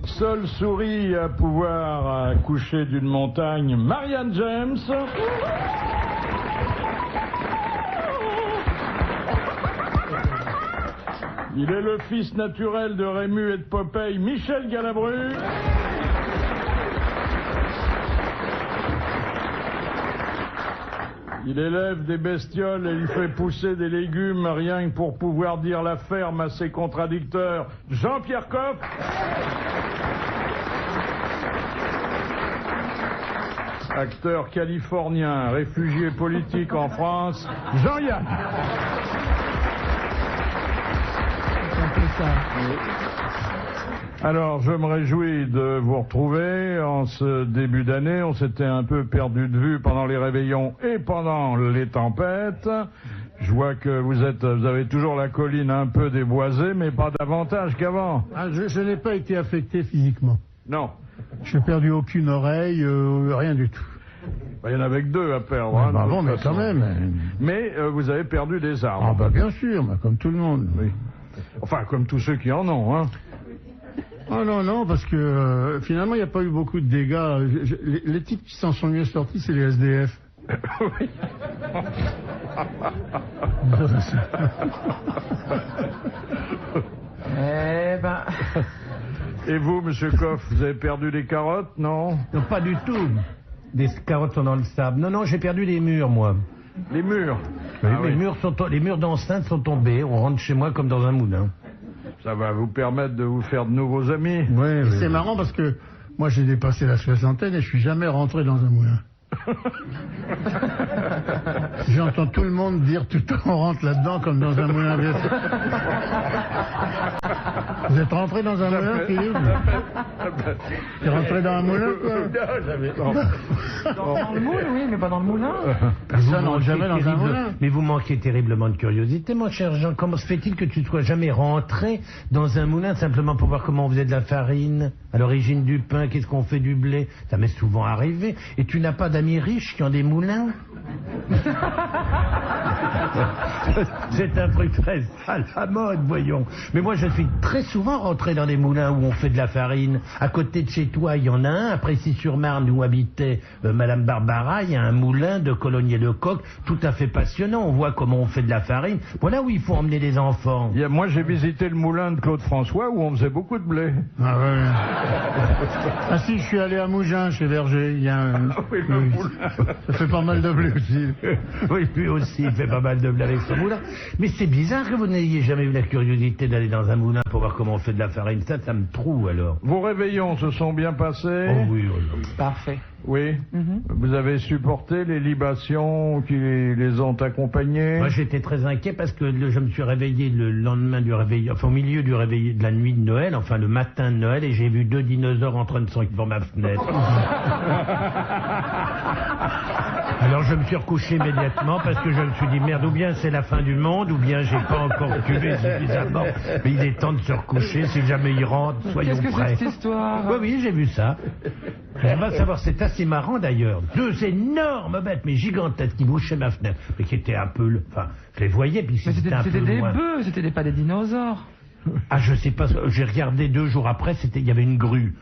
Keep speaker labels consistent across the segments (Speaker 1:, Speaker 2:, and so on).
Speaker 1: Seule souris à pouvoir accoucher d'une montagne, Marianne James. Il est le fils naturel de Rému et de Popeye, Michel Galabru. Il élève des bestioles et il fait pousser des légumes rien que pour pouvoir dire la ferme à ses contradicteurs, Jean-Pierre Coff. Acteur californien, réfugié politique en France, Jean-Yann. Alors, je me réjouis de vous retrouver en ce début d'année. On s'était un peu perdu de vue pendant les réveillons et pendant les tempêtes. Je vois que vous avez toujours la colline un peu déboisée, mais pas davantage qu'avant.
Speaker 2: Ah, je n'ai pas été affecté physiquement.
Speaker 1: Non.
Speaker 2: Je n'ai perdu aucune oreille, rien du tout.
Speaker 1: Il y en avait que 2 à perdre.
Speaker 2: Ouais, bon, mais quand même.
Speaker 1: Mais vous avez perdu des arbres.
Speaker 2: Ah, bien sûr, comme tout le monde.
Speaker 1: Oui. Enfin, comme tous ceux qui en ont, hein.
Speaker 2: Oh non, parce que finalement, il n'y a pas eu beaucoup de dégâts. Les types qui s'en sont mieux sortis, c'est les SDF.
Speaker 1: Oui.
Speaker 3: Eh ben...
Speaker 1: Et vous, monsieur Coff, vous avez perdu des carottes, non?
Speaker 3: Non, pas du tout. Des carottes sont dans le sable. Non, j'ai perdu les murs, moi.
Speaker 1: Les murs?
Speaker 3: Les murs d'enceinte sont tombés. On rentre chez moi comme dans un moulin.
Speaker 1: Ça va vous permettre de vous faire de nouveaux amis.
Speaker 2: Oui. C'est marrant parce que moi j'ai dépassé la soixantaine et je suis jamais rentré dans un moulin. J'entends tout le monde dire tout le temps on rentre là-dedans comme dans un moulin. Vous êtes rentré dans un moulin, Philippe? Tu es rentré dans un moulin, quoi?
Speaker 3: Dans le moule, oui, mais pas dans le moulin.
Speaker 2: Personne n'entre jamais dans un moulin.
Speaker 3: Mais vous manquez terriblement de curiosité, mon cher Jean. Comment se fait-il que tu ne sois jamais rentré dans un moulin simplement pour voir comment on faisait de la farine, à l'origine du pain, qu'est-ce qu'on fait du blé? Ça m'est souvent arrivé. Et tu n'as pas d'amis riches qui ont des moulins? C'est un truc très à la mode, voyons. Mais moi, je suis très souvent rentré dans des moulins où on fait de la farine. À côté de chez toi, il y en a un. À Précy-sur-Marne, où habitait Madame Barbara, il y a un moulin de Colomiers-le-Coq, tout à fait passionnant. On voit comment on fait de la farine. Voilà où il faut emmener les enfants.
Speaker 1: Moi, j'ai visité le moulin de Claude François, où on faisait beaucoup de blé.
Speaker 2: Ah ouais. Ah si, je suis allé à Mougins, chez Verger. Il y a un...
Speaker 1: Oui, le moulin.
Speaker 2: Ça fait pas mal de blé aussi.
Speaker 3: Oui, lui aussi, il fait pas mal de blé avec ce moulin. Mais c'est bizarre que vous n'ayez jamais eu la curiosité d'aller dans un moulin pour voir comment on fait de la farine. Ça me trouve alors.
Speaker 1: Vos réveillons se sont bien passés?
Speaker 3: Oh oui.
Speaker 4: Parfait.
Speaker 1: Oui. Vous avez supporté les libations qui les ont accompagnés?
Speaker 3: Moi, j'étais très inquiet parce que je me suis réveillé le lendemain du réveil, enfin au milieu du réveil de la nuit de Noël, enfin le matin de Noël, et j'ai vu 2 dinosaures en train de sauter devant ma fenêtre. Alors je me suis recouché immédiatement parce que je me suis dit merde, ou bien c'est la fin du monde, ou bien j'ai pas encore tué suffisamment. Mais il est temps de se recoucher, si jamais il rentre, soyons
Speaker 4: prêts. Qu'est-ce que c'est cette histoire?
Speaker 3: Oui, j'ai vu ça. Je vais savoir, c'est assez marrant d'ailleurs. 2 énormes bêtes, mais gigantesques, qui bouchaient ma fenêtre, mais qui étaient un peu... Enfin, je les voyais, puis c'était un peu
Speaker 4: des
Speaker 3: loin.
Speaker 4: bœufs, c'était pas des dinosaures.
Speaker 3: Ah, je sais pas, j'ai regardé 2 jours après, il y avait une grue.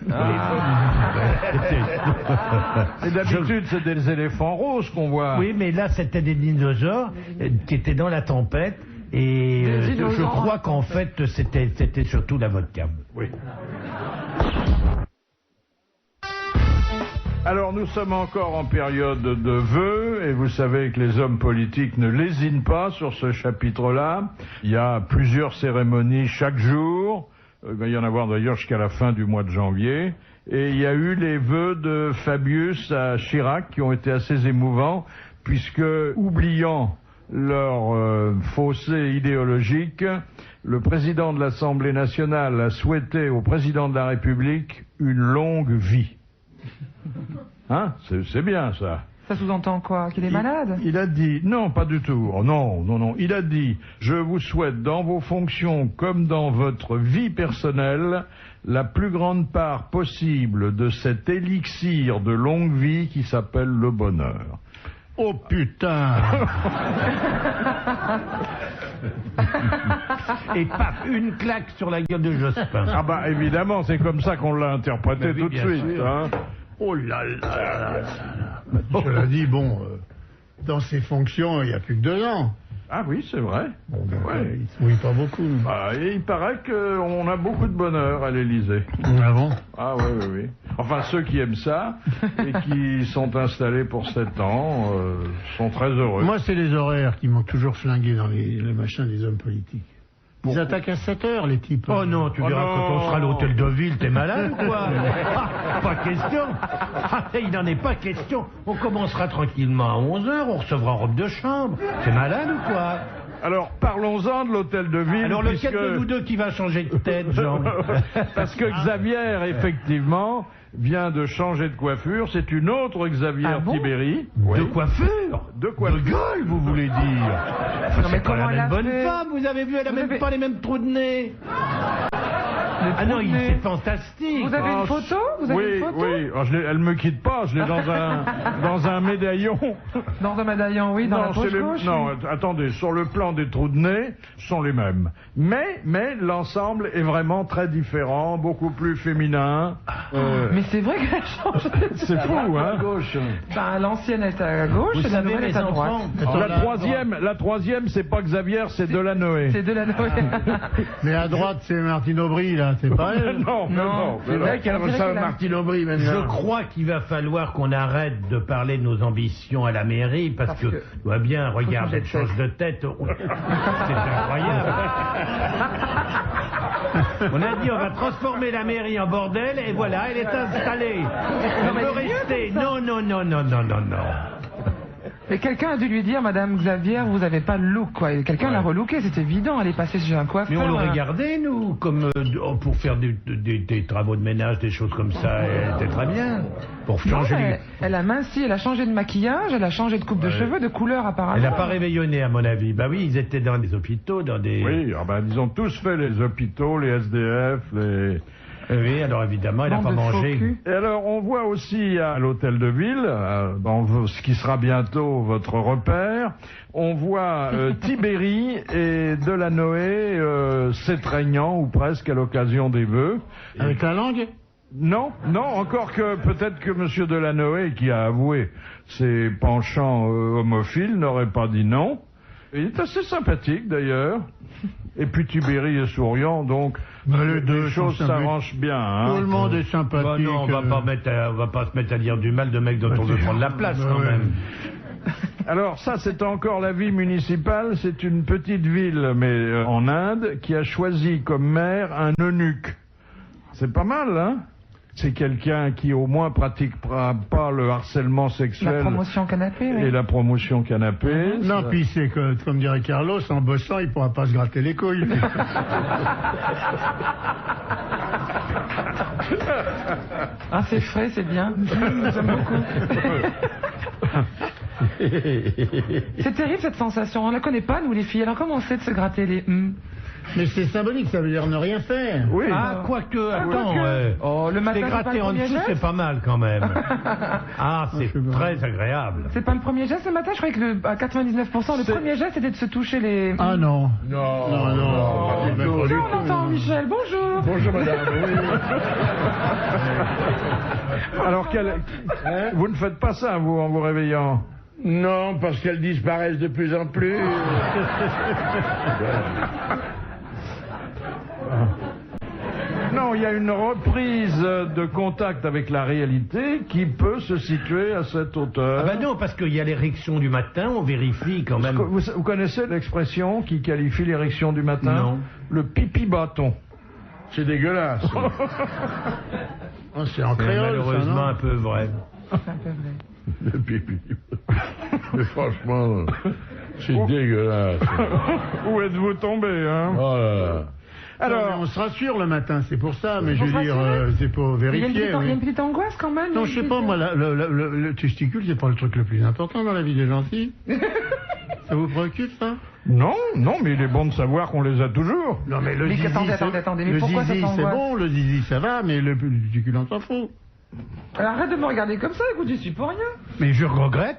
Speaker 1: Et d'habitude, c'est des éléphants roses qu'on voit.
Speaker 3: Oui, mais là, c'était des dinosaures qui étaient dans la tempête. Et je crois qu'en fait, c'était surtout la vodka.
Speaker 1: Oui. Alors nous sommes encore en période de vœux et vous savez que les hommes politiques ne lésinent pas sur ce chapitre-là. Il y a plusieurs cérémonies chaque jour. Il va y en avoir d'ailleurs jusqu'à la fin du mois de janvier. Et il y a eu les vœux de Fabius à Chirac qui ont été assez émouvants puisque, oubliant leur fossé idéologique, le président de l'Assemblée nationale a souhaité au président de la République une longue vie. Hein? C'est bien ça.
Speaker 4: Ça sous-entend quoi? Qu'il est malade?
Speaker 1: Il a dit, non, pas du tout. Oh, non. Il a dit, je vous souhaite dans vos fonctions comme dans votre vie personnelle la plus grande part possible de cet élixir de longue vie qui s'appelle le bonheur.
Speaker 2: Oh putain.
Speaker 3: et paf, une claque sur la gueule de Jospin.
Speaker 1: Ah bah évidemment, c'est comme ça qu'on l'a interprété
Speaker 3: Mais oui,
Speaker 1: tout de
Speaker 3: bien
Speaker 1: suite.
Speaker 3: sûr.
Speaker 1: Hein.
Speaker 2: Oh là là là là là. Cela dit, bon, dans ses fonctions, il n'y a plus que 2 ans.
Speaker 1: Ah oui, c'est vrai.
Speaker 2: Bon, ben,
Speaker 1: Ouais.
Speaker 2: il se mouille pas beaucoup.
Speaker 1: Ah, et il paraît qu'on a beaucoup de bonheur à l'Élysée.
Speaker 2: Ah bon?
Speaker 1: Ah oui, oui, oui. Enfin, ceux qui aiment ça et qui sont installés pour 7 ans sont très heureux.
Speaker 2: Moi, c'est les horaires qui m'ont toujours flingué dans les machins des hommes politiques. Ils attaquent à 7 heures, les types.
Speaker 3: Oh non, tu
Speaker 1: Oh
Speaker 3: verras
Speaker 1: non.
Speaker 3: quand on sera à l'hôtel de ville, t'es malade ou quoi? Pas question. Il n'en est pas question. On commencera tranquillement à 11h, on recevra robe de chambre. T'es malade ou quoi?
Speaker 1: Alors, parlons-en de l'hôtel de ville.
Speaker 3: Alors lequel de nous deux qui va changer de tête, Jean?
Speaker 1: Parce que Xavier, effectivement, vient de changer de coiffure. C'est une autre Xavier
Speaker 4: Ah bon
Speaker 1: Tibéri.
Speaker 3: De coiffure?
Speaker 1: De coiffure.
Speaker 3: De gueule, vous voulez dire?
Speaker 4: Non, mais
Speaker 3: C'est pas
Speaker 4: comment
Speaker 3: la
Speaker 4: elle
Speaker 3: même
Speaker 4: a
Speaker 3: bonne
Speaker 4: fait
Speaker 3: femme, vous avez vu, elle a
Speaker 4: Vous
Speaker 3: même
Speaker 4: avez-
Speaker 3: pas les mêmes trous de nez.
Speaker 4: Les
Speaker 3: Ah non,
Speaker 4: trous de
Speaker 3: il
Speaker 4: nez.
Speaker 3: c'est fantastique.
Speaker 4: Vous avez une photo? Vous avez
Speaker 1: Oui,
Speaker 4: une photo?
Speaker 1: oui. Oh, elle me quitte pas. Je l'ai dans un médaillon.
Speaker 4: Dans un médaillon, oui, dans la poche
Speaker 1: c'est
Speaker 4: gauche.
Speaker 1: non, attendez. Sur le plan des trous de nez, ce sont les mêmes. Mais l'ensemble est vraiment très différent, beaucoup plus féminin.
Speaker 4: Mais c'est vrai qu'elle a changé.
Speaker 1: C'est fou, hein.
Speaker 4: Bah, l'ancienne est à gauche
Speaker 3: Vous
Speaker 4: et la
Speaker 3: savez,
Speaker 4: nouvelle
Speaker 3: les
Speaker 4: est à droite.
Speaker 3: enfants,
Speaker 1: La troisième, c'est pas Xavier, c'est Delanoë.
Speaker 4: C'est de la Noël.
Speaker 2: Mais à droite, c'est Martine Aubry, là, c'est pas elle.
Speaker 1: Non, mais non.
Speaker 4: C'est vrai qu'elle ressemble à
Speaker 2: Martine Aubry,
Speaker 3: je crois qu'il va falloir qu'on arrête de parler de nos ambitions à la mairie parce que, tu vois bien, regarde, elle change de tête. C'est incroyable. On a dit on va transformer la mairie en bordel et voilà, elle est installée. Elle
Speaker 4: mais
Speaker 3: peut
Speaker 4: c'est mieux
Speaker 3: rester.
Speaker 4: comme ça.
Speaker 3: Non, non, non, non, non, non, non.
Speaker 4: Mais quelqu'un a dû lui dire, Madame Xavier, vous avez pas le look, quoi. Et quelqu'un l'a relooké, c'est évident. Elle est passée chez un coiffeur.
Speaker 3: Mais on l'aurait gardé, nous, comme pour faire des travaux de ménage, des choses comme ça, elle était très bien. Pour
Speaker 4: Non,
Speaker 3: changer les...
Speaker 4: elle a minci, elle a changé de maquillage, elle a changé de coupe de cheveux, de couleur apparemment.
Speaker 3: Elle n'a pas réveillonné, à mon avis. Bah oui, ils étaient dans des hôpitaux, dans des...
Speaker 1: Oui, ils ont tous fait les hôpitaux, les SDF, les...
Speaker 3: Oui, alors évidemment, elle n'a
Speaker 4: Bande
Speaker 3: pas
Speaker 4: de faux
Speaker 3: mangé.
Speaker 4: culs.
Speaker 1: Et alors, on voit aussi à l'hôtel de ville, dans ce qui sera bientôt votre repère, on voit Tibéri et Delanoë s'étreignant, ou presque, à l'occasion des vœux.
Speaker 2: Avec la langue?
Speaker 1: Non, encore que peut-être que M. Delanoë, qui a avoué ses penchants homophiles, n'aurait pas dit non. Il est assez sympathique d'ailleurs. Et puis Tibéri est souriant, donc
Speaker 2: les deux
Speaker 1: choses
Speaker 2: sont sympathiques.
Speaker 1: s'arrangent bien. Hein.
Speaker 2: Tout le monde est
Speaker 3: Bah
Speaker 2: sympathique.
Speaker 3: non, on va pas se mettre à dire du mal de mecs dont on veut prendre la place, quand
Speaker 2: ouais.
Speaker 3: même.
Speaker 1: Alors ça, c'est encore la vie municipale. C'est une petite ville, mais en Inde, qui a choisi comme maire un eunuque. C'est pas mal, hein? C'est quelqu'un qui au moins pratiquera pas le harcèlement sexuel
Speaker 4: La promotion canapé,
Speaker 1: et
Speaker 4: oui.
Speaker 1: la promotion canapé.
Speaker 2: Non, puis c'est que, comme dirait Carlos, en bossant, il pourra pas se gratter les couilles.
Speaker 4: Ah, c'est frais, c'est bien. J'aime beaucoup. C'est terrible cette sensation. On la connaît pas, nous les filles. Alors comment c'est de se gratter les
Speaker 2: Mais c'est symbolique, ça veut dire ne rien faire.
Speaker 1: Oui.
Speaker 3: Ah, quoique, attends,
Speaker 4: Oh, le matin,
Speaker 3: c'est
Speaker 4: c'est pas
Speaker 3: gratté
Speaker 4: le
Speaker 3: en
Speaker 4: premier
Speaker 3: dessous,
Speaker 4: geste
Speaker 3: c'est pas mal quand même. Ah, c'est
Speaker 2: je sais pas.
Speaker 3: très agréable.
Speaker 4: C'est pas le premier geste le matin. Je croyais que à 99%, le premier geste c'était de se toucher les.
Speaker 2: Ah non.
Speaker 1: Non,
Speaker 2: Non.
Speaker 4: Là, on entend Michel. Bonjour.
Speaker 1: Bonjour madame. Alors vous ne faites pas ça, vous, en vous réveillant?
Speaker 5: Non, parce qu'elles disparaissent de plus en plus.
Speaker 1: Non, il y a une reprise de contact avec la réalité qui peut se situer à cette hauteur.
Speaker 3: Ah bah non, parce qu'il y a l'érection du matin, on vérifie quand même.
Speaker 1: Vous connaissez l'expression qui qualifie l'érection du matin?
Speaker 3: Non.
Speaker 1: Le pipi bâton.
Speaker 5: C'est dégueulasse.
Speaker 2: Oh, c'est en
Speaker 3: C'est
Speaker 2: créole,
Speaker 3: malheureusement
Speaker 2: ça,
Speaker 3: un peu vrai.
Speaker 4: C'est un peu vrai.
Speaker 5: Le pipi. Mais franchement, c'est dégueulasse.
Speaker 1: Où êtes-vous tombé, hein?
Speaker 5: Oh là là.
Speaker 1: Alors,
Speaker 2: on se rassure le matin, c'est pour ça, mais
Speaker 4: On
Speaker 2: je veux
Speaker 4: se
Speaker 2: dire,
Speaker 4: rassure.
Speaker 2: c'est pour
Speaker 4: Il y a une
Speaker 2: vérifier.
Speaker 4: petite, il y a
Speaker 2: oui.
Speaker 4: une petite angoisse quand même.
Speaker 2: Non, je sais pas, moi, le testicule, c'est pas le truc le plus important dans la vie des gentils. Ça vous préoccupe, ça?
Speaker 1: non, mais il est bon de savoir qu'on les a toujours.
Speaker 2: Non, mais le
Speaker 4: Mais
Speaker 2: zizi,
Speaker 4: attendez, mais
Speaker 2: le
Speaker 4: pourquoi
Speaker 2: zizi,
Speaker 4: cette
Speaker 2: c'est
Speaker 4: angoisse
Speaker 2: bon, le zizi, ça va, mais le testicule, on s'en fout.
Speaker 4: Alors, arrête de me regarder comme ça, écoute, j'y suis pour rien.
Speaker 3: Mais je regrette.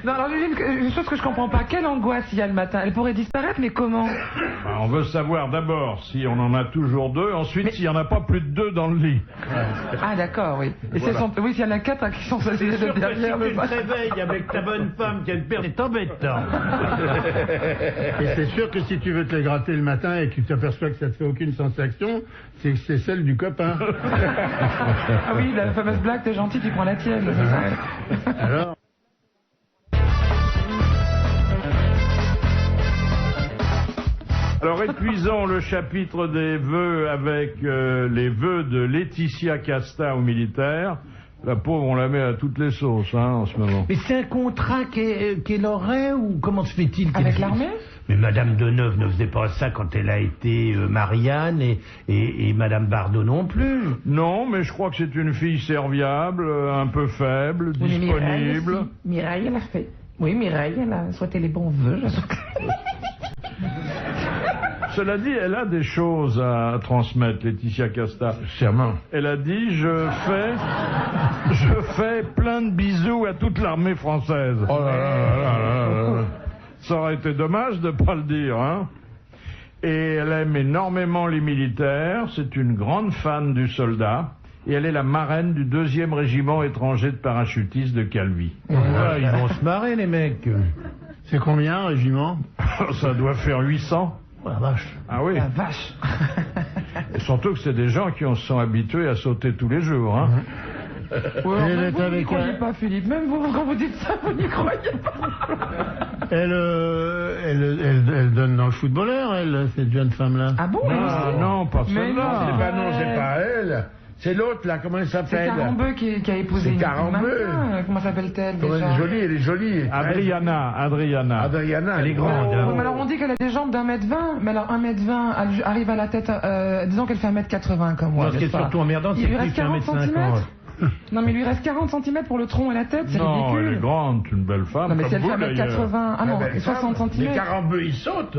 Speaker 4: Non, alors une chose que je comprends pas. Quelle angoisse il y a le matin? Elle pourrait disparaître, mais comment?
Speaker 1: On veut savoir d'abord si on en a toujours 2, ensuite s'il n'y en a pas plus de 2 dans le lit.
Speaker 4: Ah d'accord, oui. Et oui, s'il y en a 4 qui sont
Speaker 3: C'est
Speaker 4: assistés
Speaker 3: sûr que
Speaker 4: derrière
Speaker 3: si
Speaker 4: le
Speaker 3: tu te réveilles avec ta bonne femme qui a une paire, c'est embêtant.
Speaker 2: Et c'est sûr que si tu veux te les gratter le matin et que tu t'aperçois que ça te fait aucune sensation, c'est que c'est celle du copain.
Speaker 4: Ah oui, la fameuse blague, t'es gentil, tu prends la tienne. C'est ça.
Speaker 2: Alors
Speaker 1: Alors épuisons le chapitre des vœux avec les vœux de Laetitia Casta aux militaires. La pauvre, on la met à toutes les sauces en ce moment.
Speaker 3: Mais c'est un contrat qu'elle aurait ou comment se fait-il
Speaker 4: Avec l'armée?
Speaker 3: Mais Madame Deneuve ne faisait pas ça quand elle a été Marianne et Madame Bardot non plus.
Speaker 1: Non, mais je crois que c'est une fille serviable, un peu faible, disponible.
Speaker 4: Mireille, elle a fait. Oui, Mireille, elle a souhaité les bons vœux.
Speaker 1: Cela dit, elle a des choses à transmettre, Laetitia Casta.
Speaker 5: Sûrement.
Speaker 1: Elle a dit, je fais plein de bisous à toute l'armée française.
Speaker 5: Oh là là là là là là.
Speaker 1: Ça aurait été dommage de pas le dire, hein. Et elle aime énormément les militaires, c'est une grande fan du soldat, et elle est la marraine du 2e régiment étranger de parachutistes de Calvi.
Speaker 3: Voilà, ils vont se marrer les mecs.
Speaker 2: c'est combien un régiment?
Speaker 1: Ça doit faire 800.
Speaker 3: Oh, la vache.
Speaker 1: Ah oui.
Speaker 4: La vache.
Speaker 1: Et surtout que c'est des gens qui sont habitués à sauter tous les jours, hein.
Speaker 4: Ouais,
Speaker 2: Elle
Speaker 4: même
Speaker 2: est
Speaker 4: vous n'y
Speaker 2: avec
Speaker 4: croyez
Speaker 2: un-
Speaker 4: pas, Philippe. Même vous, quand vous dites ça, vous n'y croyez pas.
Speaker 2: Elle donne dans le footballeur, elle, cette jeune femme-là.
Speaker 4: Ah bon?
Speaker 1: Ah non, pas
Speaker 4: Mais
Speaker 1: celle-là.
Speaker 4: non,
Speaker 5: Bah non, c'est pas elle. C'est l'autre, là, comment elle
Speaker 4: C'est
Speaker 5: s'appelle?
Speaker 4: Carambeu qui a épousé
Speaker 5: C'est
Speaker 4: une
Speaker 5: Carambeu.
Speaker 4: mannequin. Comment s'appelle-t-elle
Speaker 5: Comment elle
Speaker 4: déjà?
Speaker 5: est jolie, elle est jolie.
Speaker 1: Adriana.
Speaker 5: Adriana.
Speaker 3: Elle est grande. hein.
Speaker 4: Oui, mais alors on dit qu'elle a des jambes d'1m20, mais alors 1m20, elle arrive à la tête, disons qu'elle fait 1m80 comme moi.
Speaker 3: Non, ce qui est
Speaker 4: n'est-ce pas?
Speaker 3: surtout emmerdant, c'est
Speaker 4: Il lui
Speaker 3: plus
Speaker 4: reste
Speaker 3: qu'un
Speaker 4: 40
Speaker 3: mètre
Speaker 4: cm.
Speaker 3: 50.
Speaker 4: Non, mais il lui reste 40 cm pour le tronc et la tête, c'est
Speaker 1: Non, elle
Speaker 4: ridicule.
Speaker 1: est grande, une belle femme.
Speaker 4: Non, mais
Speaker 1: comme
Speaker 4: si elle
Speaker 1: vous,
Speaker 4: fait
Speaker 1: d'ailleurs.
Speaker 4: 1m80, ah non,
Speaker 5: Mais
Speaker 4: 60 cm.
Speaker 5: Mais Carambeu, il saute.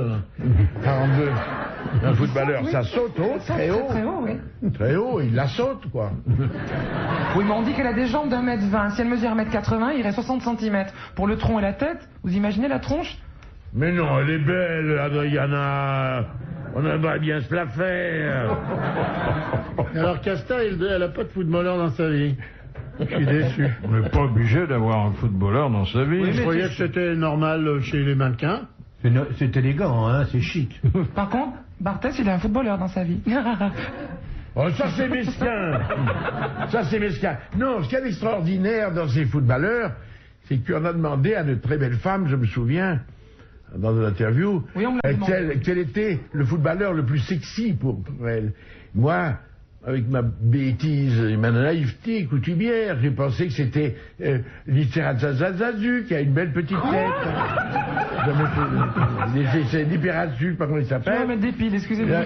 Speaker 5: Carambeu. Un footballeur, ça saute haut, très haut.
Speaker 4: Très haut, oui.
Speaker 5: Très haut, il la saute, quoi.
Speaker 4: Oui, mais on dit qu'elle a des jambes d'1m20. Si elle mesure 1m80, il reste 60 cm. Pour le tronc et la tête, vous imaginez la tronche?
Speaker 5: Mais non, elle est belle, Adriana. On aimerait bien se la faire.
Speaker 2: Alors Casta, elle a pas de footballeur dans sa vie. Je suis déçu.
Speaker 1: On n'est pas obligé d'avoir un footballeur dans sa vie.
Speaker 2: Je croyais que c'était normal chez les mannequins.
Speaker 3: C'est élégant, hein, c'est chic.
Speaker 4: Par contre, Barthès, il est un footballeur dans sa vie.
Speaker 5: Oh, ça c'est mesquin. Ça c'est mesquin. Non, ce qu'il y a d'extraordinaire dans ces footballeurs, c'est que tu en as demandé à de très belles femmes, je me souviens, dans une interview,
Speaker 4: Oui, on me l'a demandé.
Speaker 5: quel était le footballeur le plus sexy pour elle. Moi, avec ma bêtise et ma naïveté coutumière, j'ai pensé que c'était l'Iterazazazazu, qui a une belle petite tête. C'est l'Iperazu, pas comment il
Speaker 4: Je vais
Speaker 5: s'appelle.
Speaker 4: mettre des piles, excusez-moi.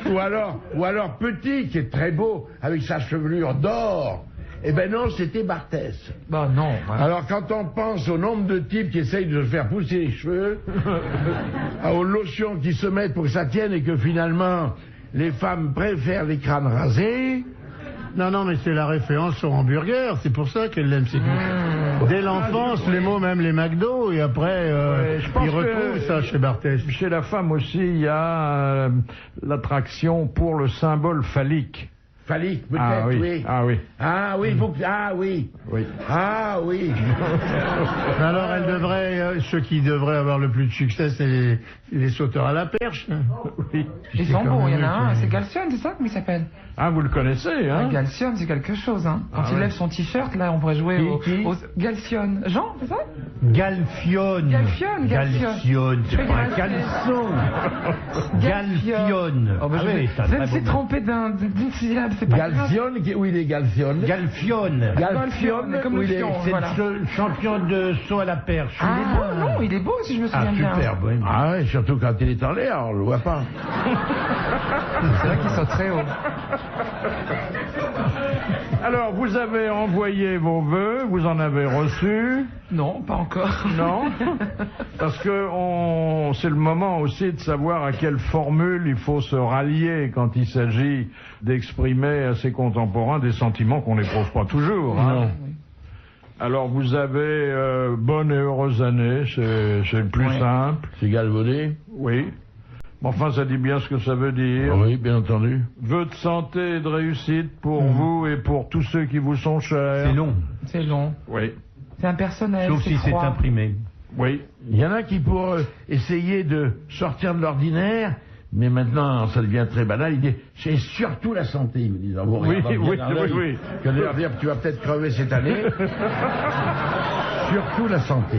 Speaker 5: Ou alors Petit, qui est très beau, avec sa chevelure d'or. Eh ben non, c'était Barthès.
Speaker 4: Bah non. voilà.
Speaker 5: Alors quand on pense au nombre de types qui essayent de se faire pousser les cheveux, aux lotions qui se mettent pour que ça tienne et que finalement les femmes préfèrent les crânes rasés.
Speaker 2: Non, mais c'est la référence au hamburger, c'est pour ça qu'elle l'aime. C'est dès l'enfance, les mots, même les McDo, et après,
Speaker 1: je pense
Speaker 2: ils retrouvent
Speaker 1: que-
Speaker 2: ça chez Barthès.
Speaker 1: Chez la femme aussi, il y a l'attraction pour le symbole phallique.
Speaker 5: Phallique, peut-être,
Speaker 1: Ah oui.
Speaker 5: oui.
Speaker 1: Ah oui.
Speaker 5: Ah oui, il faut que... Ah oui.
Speaker 1: Oui.
Speaker 5: Ah oui.
Speaker 2: Mais alors, elle devrait, ceux qui devraient avoir le plus de succès, c'est les sauteurs à la perche.
Speaker 1: Oui.
Speaker 4: Ils sont
Speaker 2: C'est
Speaker 4: beaux,
Speaker 2: quand
Speaker 4: il y en
Speaker 2: même
Speaker 4: a un,
Speaker 2: eux qui-
Speaker 4: c'est Galcione, c'est ça? Comment il s'appelle?
Speaker 1: Ah, vous le connaissez, hein?
Speaker 4: Galcione, c'est quelque chose, hein. Quand
Speaker 1: Ah
Speaker 4: il
Speaker 1: ouais.
Speaker 4: lève son t-shirt, là, on pourrait jouer
Speaker 3: Qui
Speaker 4: au Galcione. Jean, c'est ça?
Speaker 3: Galfionne.
Speaker 4: Galfionne.
Speaker 3: Galfionne, c'est
Speaker 4: Je vais
Speaker 3: pas un
Speaker 4: dire,
Speaker 3: caleçon. Galfionne.
Speaker 4: Oh, bah,
Speaker 3: Ah oui, c'est un
Speaker 4: même
Speaker 3: très
Speaker 4: si
Speaker 3: beau nom.
Speaker 4: trompé d'une syllabe, c'est pas grave.
Speaker 5: Galfione, où il est Galfione?
Speaker 3: Galfionne.
Speaker 5: Galfione,
Speaker 4: comme
Speaker 5: où
Speaker 4: le
Speaker 5: il est...
Speaker 4: fion.
Speaker 3: C'est
Speaker 4: Voilà.
Speaker 3: le champion de saut à la perche. Il est
Speaker 4: Ah
Speaker 3: beau.
Speaker 4: non, il est beau si je me
Speaker 3: Ah,
Speaker 4: souviens bien.
Speaker 3: superbe, oui.
Speaker 5: Ah ouais, surtout quand il est en l'air, on le voit pas.
Speaker 4: C'est vrai qu'il saute très haut.
Speaker 1: Alors, vous avez envoyé vos vœux, vous en avez reçu.
Speaker 4: Non, pas encore.
Speaker 1: Non, parce que c'est le moment aussi de savoir à quelle formule il faut se rallier quand il s'agit d'exprimer à ses contemporains des sentiments qu'on n'éprouve pas toujours. Hein. Alors vous avez bonne et heureuse année, c'est le plus simple.
Speaker 5: C'est galvaudé?
Speaker 1: Oui. Mais enfin, ça dit bien ce que ça veut dire.
Speaker 5: Oui, bien entendu.
Speaker 1: Vœux de santé et de réussite pour vous et pour tous ceux qui vous sont chers.
Speaker 3: C'est long.
Speaker 4: C'est long.
Speaker 1: Oui.
Speaker 4: C'est impersonnel.
Speaker 3: Sauf si c'est
Speaker 4: froid.
Speaker 3: imprimé.
Speaker 1: Oui.
Speaker 5: Il y en a qui, pour essayer de sortir de l'ordinaire, mais maintenant ça devient très banal, ils disent c'est surtout la santé. Ils me disent, vous
Speaker 1: Oui,
Speaker 5: regardez bien
Speaker 1: oui,
Speaker 5: dans l'œil,
Speaker 1: oui.
Speaker 5: que de leur dire tu vas peut-être crever cette année. Surtout la santé.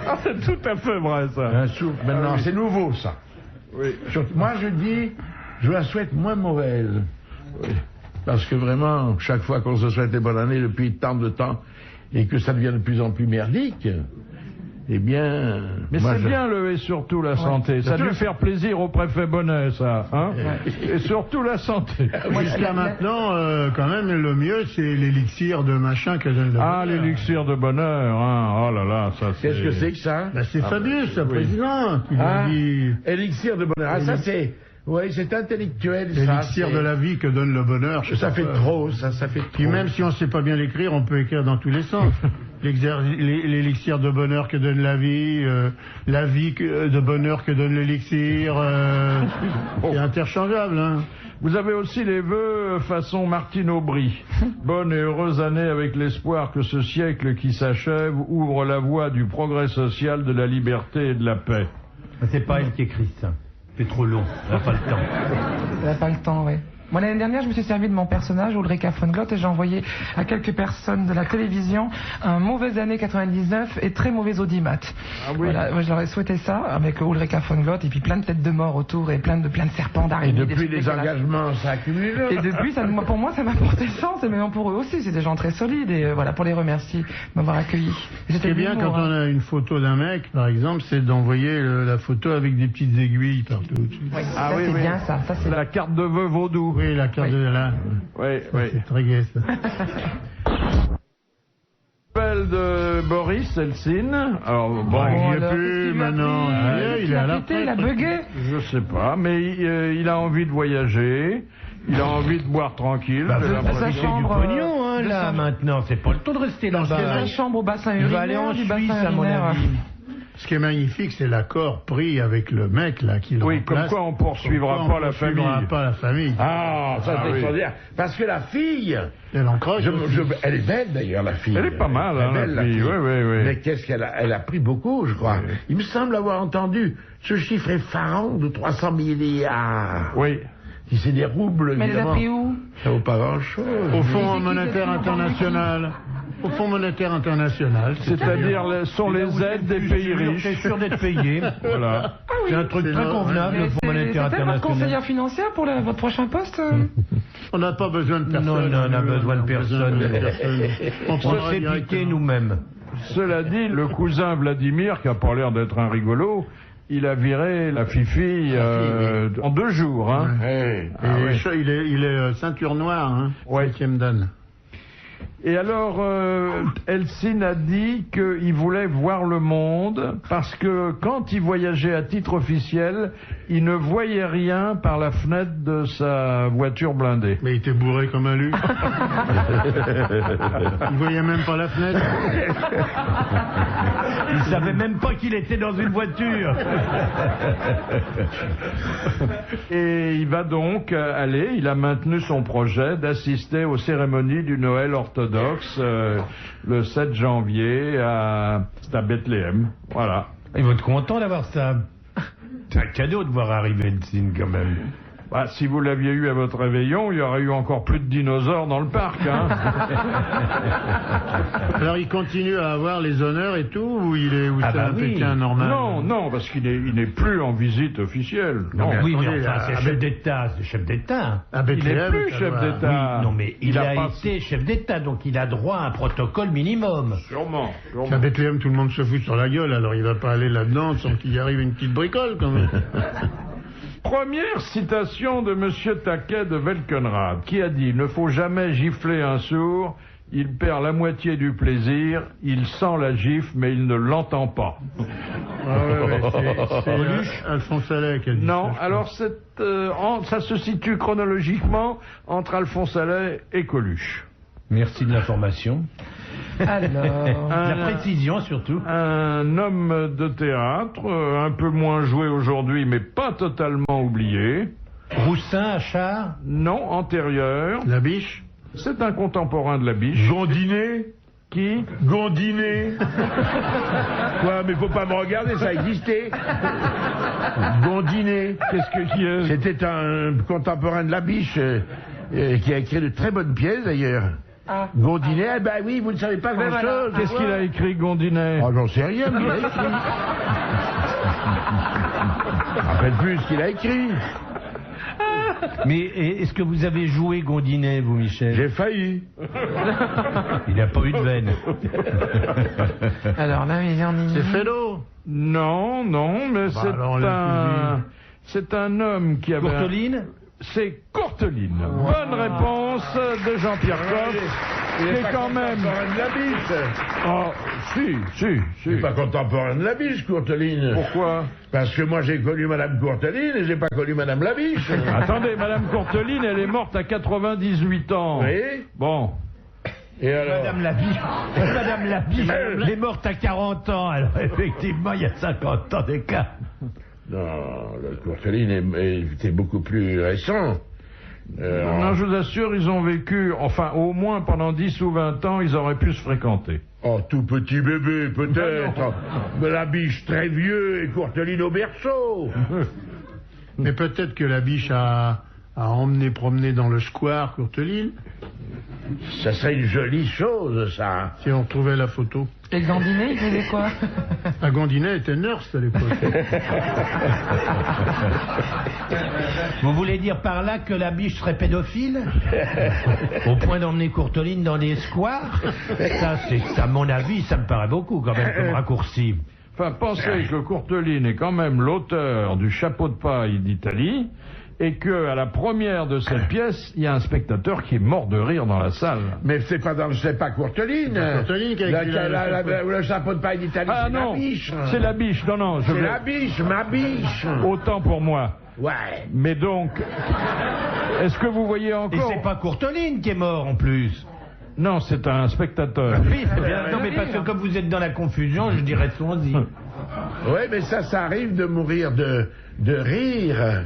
Speaker 1: Ah, c'est tout à fait vrai, ça.
Speaker 5: Un souffle, maintenant,
Speaker 1: Ah oui.
Speaker 5: c'est nouveau ça.
Speaker 1: Oui.
Speaker 5: Moi je dis, je la souhaite moins mauvaise.
Speaker 1: Oui.
Speaker 5: Parce que vraiment, chaque fois qu'on se souhaite les bonnes années depuis tant de temps, et que ça devient de plus en plus merdique, eh bien...
Speaker 1: Mais
Speaker 5: moi,
Speaker 1: c'est bien le et surtout la santé. Ça a dû faire plaisir au préfet Bonnet, ça. Hein et surtout la santé.
Speaker 2: Jusqu'à maintenant, quand même, le mieux, c'est l'élixir de machin que donne le
Speaker 1: Ah,
Speaker 2: bonheur.
Speaker 1: l'élixir de bonheur. Hein. Oh là là, ça c'est...
Speaker 5: Qu'est-ce que c'est que ça?
Speaker 2: Bah, c'est Fabius, le président, qui
Speaker 5: Ah,
Speaker 2: nous dit
Speaker 5: élixir de bonheur. Ah, ça c'est... Oui, c'est intellectuel, ça.
Speaker 2: l'élixir de la vie que donne le bonheur. je sais
Speaker 5: Ça
Speaker 2: pas
Speaker 5: fait
Speaker 2: quoi.
Speaker 5: trop, ça fait trop.
Speaker 2: Puis même si on ne sait pas bien l'écrire, on peut écrire dans tous les sens. L'élixir de bonheur que donne la vie de bonheur que donne l'élixir, c'est interchangeable. Hein.
Speaker 1: Vous avez aussi les vœux façon Martine Aubry. Bonne et heureuse année avec l'espoir que ce siècle qui s'achève ouvre la voie du progrès social, de la liberté et de la paix.
Speaker 3: C'est pas elle qui écrit ça. C'est trop long. On n'a pas le temps.
Speaker 4: On n'a pas le temps, oui. Moi, l'année dernière, je me suis servi de mon personnage, Ulrika von Glott, et j'ai envoyé à quelques personnes de la télévision un mauvais année 99 et très mauvais audimat.
Speaker 1: Ah oui.
Speaker 4: Voilà, moi, je leur ai souhaité ça, avec Ulrika von Glott, et puis plein de têtes de mort autour, et plein de serpents
Speaker 5: Et
Speaker 4: d'araignées. des
Speaker 5: depuis
Speaker 4: trucs
Speaker 5: les
Speaker 4: dégueulasses.
Speaker 5: engagements s'accumulent.
Speaker 4: Et depuis, pour moi, ça m'a porté sens, et même pour eux aussi, c'est des gens très solides, et voilà, pour les remercier de m'avoir accueilli.
Speaker 2: Ce qui est bien quand on a une photo d'un mec, par exemple, c'est d'envoyer la photo avec des petites aiguilles partout.
Speaker 4: Oui,
Speaker 1: Ah
Speaker 4: ça,
Speaker 1: oui,
Speaker 4: c'est
Speaker 1: oui.
Speaker 4: bien ça. Ça, c'est
Speaker 1: La carte de vœux vaudou.
Speaker 2: Oui, la carte de là.
Speaker 1: Oui,
Speaker 2: Ça,
Speaker 1: oui.
Speaker 2: c'est très gai, ça.
Speaker 1: Nouvelle de Boris Helsin. Alors, bon,
Speaker 2: Bon, il y
Speaker 4: alors,
Speaker 2: a plus
Speaker 4: qu'est-ce qu'il
Speaker 2: maintenant.
Speaker 4: a pris
Speaker 2: Il est à la
Speaker 4: pété, il a
Speaker 2: retraite.
Speaker 4: bugué.
Speaker 1: je sais pas, mais il a envie de voyager. Il a envie de boire tranquille. j'ai
Speaker 4: de
Speaker 1: l'impression.
Speaker 4: sa
Speaker 3: C'est du
Speaker 4: chambre,
Speaker 3: pognon, hein,
Speaker 4: de
Speaker 3: là,
Speaker 4: sa-
Speaker 3: maintenant. C'est pas le temps de rester
Speaker 4: C'est
Speaker 3: là-bas.
Speaker 4: la chambre au bassin
Speaker 3: Il
Speaker 4: urinaire,
Speaker 3: va aller en
Speaker 4: du
Speaker 3: Suisse,
Speaker 4: bassin
Speaker 3: à mon
Speaker 4: urinaire.
Speaker 3: avis.
Speaker 2: Ce qui est magnifique, c'est l'accord pris avec le mec là qui le
Speaker 1: Oui, comme
Speaker 2: remplace.
Speaker 1: quoi on poursuivra
Speaker 2: Comme quoi
Speaker 1: pas la
Speaker 2: on poursuivra
Speaker 1: famille.
Speaker 2: pas la famille.
Speaker 5: Ah, ça
Speaker 1: Ah
Speaker 5: c'est
Speaker 1: oui.
Speaker 5: extraordinaire. Parce que la fille,
Speaker 2: Elle en croche.
Speaker 5: elle est belle d'ailleurs, la fille.
Speaker 1: Elle est pas mal, hein,
Speaker 5: Elle est belle,
Speaker 1: la fille. Oui, oui, oui.
Speaker 5: Mais qu'est-ce qu'elle a, elle a pris beaucoup, je crois. Il me semble avoir entendu ce chiffre effarant de 300 milliards.
Speaker 1: Oui.
Speaker 5: Si c'est des roubles,
Speaker 4: Mais elle les a
Speaker 5: évidemment,
Speaker 4: pris où?
Speaker 5: ça vaut pas grand-chose.
Speaker 2: Au Fonds
Speaker 4: Mais c'est qui
Speaker 2: monétaire
Speaker 4: cette
Speaker 2: international. Au Fonds monétaire international.
Speaker 1: C'est-à-dire, sont les aides des pays
Speaker 3: T'es
Speaker 1: riches.
Speaker 3: sûr d'être payé.
Speaker 1: Voilà.
Speaker 3: C'est un truc
Speaker 2: C'est
Speaker 3: très
Speaker 2: vrai.
Speaker 3: convenable, le Fonds
Speaker 4: C'est
Speaker 3: monétaire
Speaker 4: votre
Speaker 3: international.
Speaker 4: conseillère financière pour votre prochain poste
Speaker 2: On n'a pas besoin de personne.
Speaker 3: Non, on a besoin de personne.
Speaker 2: On
Speaker 3: On
Speaker 2: prendra
Speaker 3: s'est piqué
Speaker 2: directement.
Speaker 3: nous-mêmes.
Speaker 1: Cela dit, le cousin Vladimir, qui a pas l'air d'être un rigolo, il a viré la fifi en 2 jours. Hein.
Speaker 5: Hey.
Speaker 1: Ah
Speaker 2: Et
Speaker 1: oui.
Speaker 2: il est ceinture noire, hein.
Speaker 1: Ouais.
Speaker 2: 7e dan.
Speaker 1: Et alors, Helsin a dit qu'il voulait voir le monde parce que quand il voyageait à titre officiel, il ne voyait rien par la fenêtre de sa voiture blindée.
Speaker 2: Mais il était bourré comme un luc. Il voyait même pas la fenêtre.
Speaker 3: Il savait même pas qu'il était dans une voiture.
Speaker 1: Et il va donc aller, il a maintenu son projet d'assister aux cérémonies du Noël orthodoxe le 7 janvier c'est à Bethléem. Voilà.
Speaker 3: Il va être content d'avoir ça. C'est un cadeau de voir arriver le signe quand même.
Speaker 1: Bah, si vous l'aviez eu à votre réveillon, il y aurait eu encore plus de dinosaures dans le parc. Hein.
Speaker 2: Alors il continue à avoir les honneurs et tout, ou il est
Speaker 3: Ah
Speaker 2: c'est
Speaker 3: bah
Speaker 2: un
Speaker 3: oui.
Speaker 2: Pékin normal?
Speaker 1: Non, parce qu'il n'est plus en visite officielle. Non,
Speaker 2: mais
Speaker 3: Oui, mais
Speaker 2: attendez,
Speaker 3: enfin, c'est
Speaker 2: à
Speaker 3: chef d'État, c'est chef d'État.
Speaker 2: À
Speaker 1: il n'est
Speaker 2: Bethléem,
Speaker 1: plus
Speaker 2: ça
Speaker 1: chef
Speaker 2: doit-
Speaker 1: d'État.
Speaker 3: Oui, non, mais il a
Speaker 1: pas...
Speaker 3: été chef d'État, donc il a droit à un protocole minimum.
Speaker 1: Sûrement.
Speaker 2: À Bethléem, tout le monde se fout sur la gueule, alors il va pas aller là-dedans sans qu'il y arrive une petite bricole quand même.
Speaker 1: Première citation de Monsieur Taquet de Welkenrad, qui a dit « Ne faut jamais gifler un sourd, il perd la moitié du plaisir, il sent la gifle, mais il ne l'entend pas.
Speaker 2: C'est Alphonse Allais qui a » dit
Speaker 1: Non,
Speaker 2: ça, je
Speaker 1: alors ça se situe chronologiquement entre Alphonse Allais et Coluche.
Speaker 3: Merci de l'information.
Speaker 4: Alors,
Speaker 3: La précision surtout.
Speaker 1: Un homme de théâtre, un peu moins joué aujourd'hui, mais pas totalement oublié.
Speaker 3: Roussin, Achard.
Speaker 1: Non, antérieur.
Speaker 2: La biche.
Speaker 1: C'est un contemporain de la biche.
Speaker 5: Gondinet.
Speaker 1: Qui?
Speaker 5: Gondinet. Quoi, mais faut pas me regarder, ça existait. Gondinet.
Speaker 1: Qui est?
Speaker 5: C'était un contemporain de la biche qui a écrit de très bonnes pièces d'ailleurs.
Speaker 4: Ah.
Speaker 5: Gondinet, eh ben oui, vous ne savez pas
Speaker 4: Ben
Speaker 5: grand-chose.
Speaker 1: Qu'est-ce qu'il a écrit, Gondinet?
Speaker 5: Ah, j'en sais rien, mais il a écrit. Je me rappelle plus ce qu'il a écrit.
Speaker 3: Mais est-ce que vous avez joué Gondinet, vous, Michel?
Speaker 5: J'ai failli.
Speaker 3: Il n'a pas eu de veine.
Speaker 4: alors là, il est en
Speaker 2: C'est Félo.
Speaker 1: Non, mais
Speaker 2: Bah, alors,
Speaker 1: c'est un homme qui avait...
Speaker 3: Courteline.
Speaker 1: C'est Courteline. Bonne réponse de Jean-Pierre Coff, qui est quand même...
Speaker 5: contemporain de la biche.
Speaker 1: Oh, si.
Speaker 5: C'est pas contemporain de la biche, Courteline.
Speaker 1: Pourquoi?
Speaker 5: Parce que moi j'ai connu Madame Courteline et j'ai pas connu Madame la biche.
Speaker 1: Attendez, Madame Courteline, elle est morte à 98 ans.
Speaker 5: Oui.
Speaker 1: Bon.
Speaker 5: Et alors?
Speaker 3: Madame Labiche elle est morte à 40 ans, alors effectivement, il y a 50 ans d'écart.
Speaker 5: Non, la Courteline était beaucoup plus récent.
Speaker 1: Non, je vous assure, ils ont vécu, enfin, au moins pendant 10 ou 20 ans, ils auraient pu se fréquenter.
Speaker 5: Oh, tout petit bébé, peut-être. Mais la biche très vieux et Courteline au berceau.
Speaker 2: Mais peut-être que la biche a emmené promener dans le square Courteline,
Speaker 5: Ça serait une jolie chose, ça.
Speaker 2: si on retrouvait la photo.
Speaker 4: Et Gandinet, il faisait quoi?
Speaker 2: À Gondinet était nurse à l'époque.
Speaker 3: Vous voulez dire par là que la biche serait pédophile? Au point d'emmener Courteline dans des squares? Ça, à mon avis, ça me paraît beaucoup quand même comme raccourci.
Speaker 1: Enfin, pensez que Courteline est quand même l'auteur du Chapeau de paille d'Italie, et que à la première de cette pièce, il y a un spectateur qui est mort de rire dans la salle.
Speaker 5: Mais c'est pas Courteline.
Speaker 2: Courteline qui a écrit
Speaker 5: le chapeau de paille d'Italie,
Speaker 1: Ah
Speaker 5: c'est
Speaker 1: non,
Speaker 5: la biche.
Speaker 1: c'est la biche. Non,
Speaker 5: C'est la biche, ma biche.
Speaker 1: Autant pour moi.
Speaker 5: Ouais.
Speaker 1: Mais donc, est-ce que vous voyez
Speaker 3: Et
Speaker 1: encore?
Speaker 3: c'est pas Courteline qui est mort en plus.
Speaker 1: Non, c'est un spectateur.
Speaker 3: Oui, c'est bien. Non, mais parce que comme vous êtes dans la confusion, je dirais son-y.
Speaker 5: Oui, mais ça arrive de mourir de rire.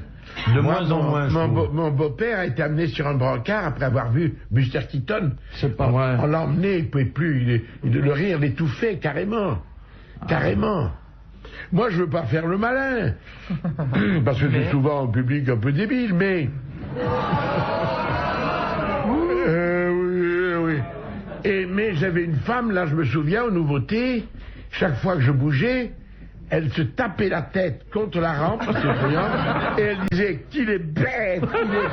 Speaker 3: De
Speaker 5: Moi,
Speaker 3: moins en moins. je trouve.
Speaker 5: Mon beau-père a été amené sur un brancard après avoir vu Buster Keaton.
Speaker 1: C'est pas vrai.
Speaker 5: On l'a emmené, il ne pouvait plus. Le rire l'étouffait carrément. Carrément. Moi, je veux pas faire le malin. Parce que c'est souvent un public un peu débile, mais... oui. Mais j'avais une femme, là, je me souviens, aux nouveautés, chaque fois que je bougeais, elle se tapait la tête contre la rampe, c'est brillant, et elle disait qu'il est bête, qu'il est bête.